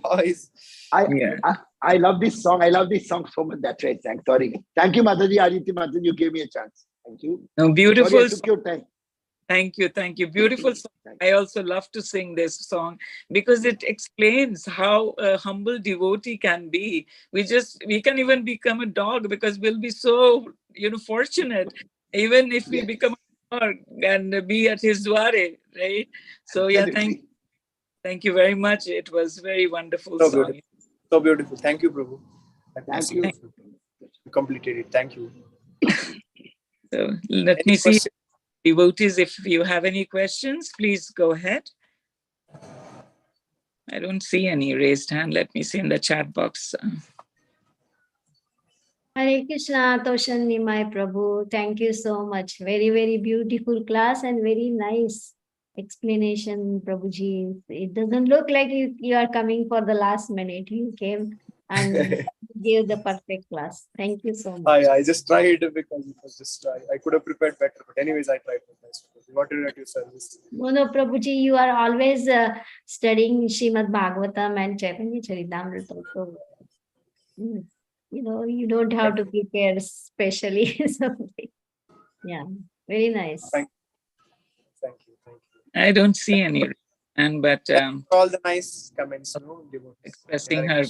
voice. I love this song. I love this song so much. That's why I sang. Sorry. Thank you, Mataji, Aditi Mataji. You gave me a chance. Thank you. No, beautiful. Sorry, I took your time. Thank you. Beautiful song. I also love to sing this song because it explains how a humble devotee can be. We can even become a dog because we'll be so, fortunate, even if we become a dog and be at his dware, right? So yeah, thank you. Thank you very much. It was very wonderful So song. beautiful. So beautiful. Thank you, Prabhu. Thank you. You completed it. Thank you. So let me see, devotees, if you have any questions, please go ahead. I don't see any raised hand. Let me see in the chat box. Hare Krishna, Toshan Nimai Prabhu. Thank you so much. Very, very beautiful class and very nice explanation, Prabhuji. It doesn't look like you are coming for the last minute. You came and gave the perfect class. Thank you so much. I just tried because it was just I could have prepared better, but anyways I tried my best. What did at your service? No, Prabhuji, you are always studying Srimad Bhagavatam and Chaitanya Charitamrita. So, you don't have to prepare specially something. Yeah, very nice. Thank you. I don't see any, but all the nice comments, expressing her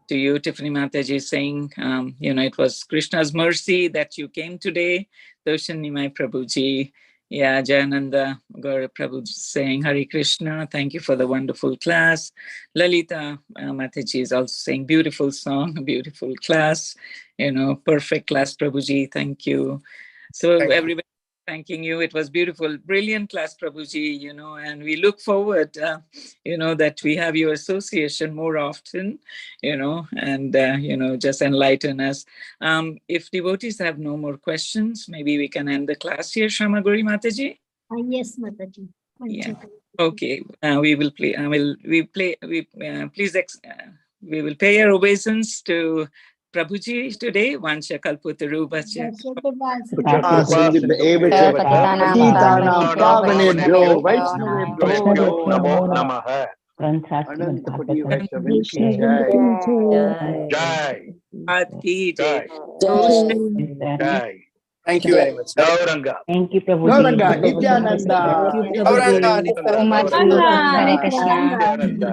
to you, Tiffany Mataji, saying, it was Krishna's mercy that you came today. Toshan Nimai Prabhuji, Jayananda Gaura Prabhu saying, Hare Krishna, thank you for the wonderful class. Lalita Mataji is also saying, beautiful song, beautiful class, perfect class, Prabhuji, thank you. So everybody thanking you. It was beautiful, brilliant class, Prabhuji, and we look forward, that we have your association more often, and, just enlighten us. If devotees have no more questions, maybe we can end the class here, Shamaguri Mataji? Yes, Mataji. Yeah. Okay. We will play. We will pay our obeisance to Prabhuji today. Vansha kalpatarubacha. Namo Namaha. Anantapati Vaishnavin ki Jai. Jai. Thank you very much. Gauranga. Thank you, Prabhu. Gauranga, Nityananda. Gauranga, Thank you so much. Gauranga. Hare Krishna. Nityananda.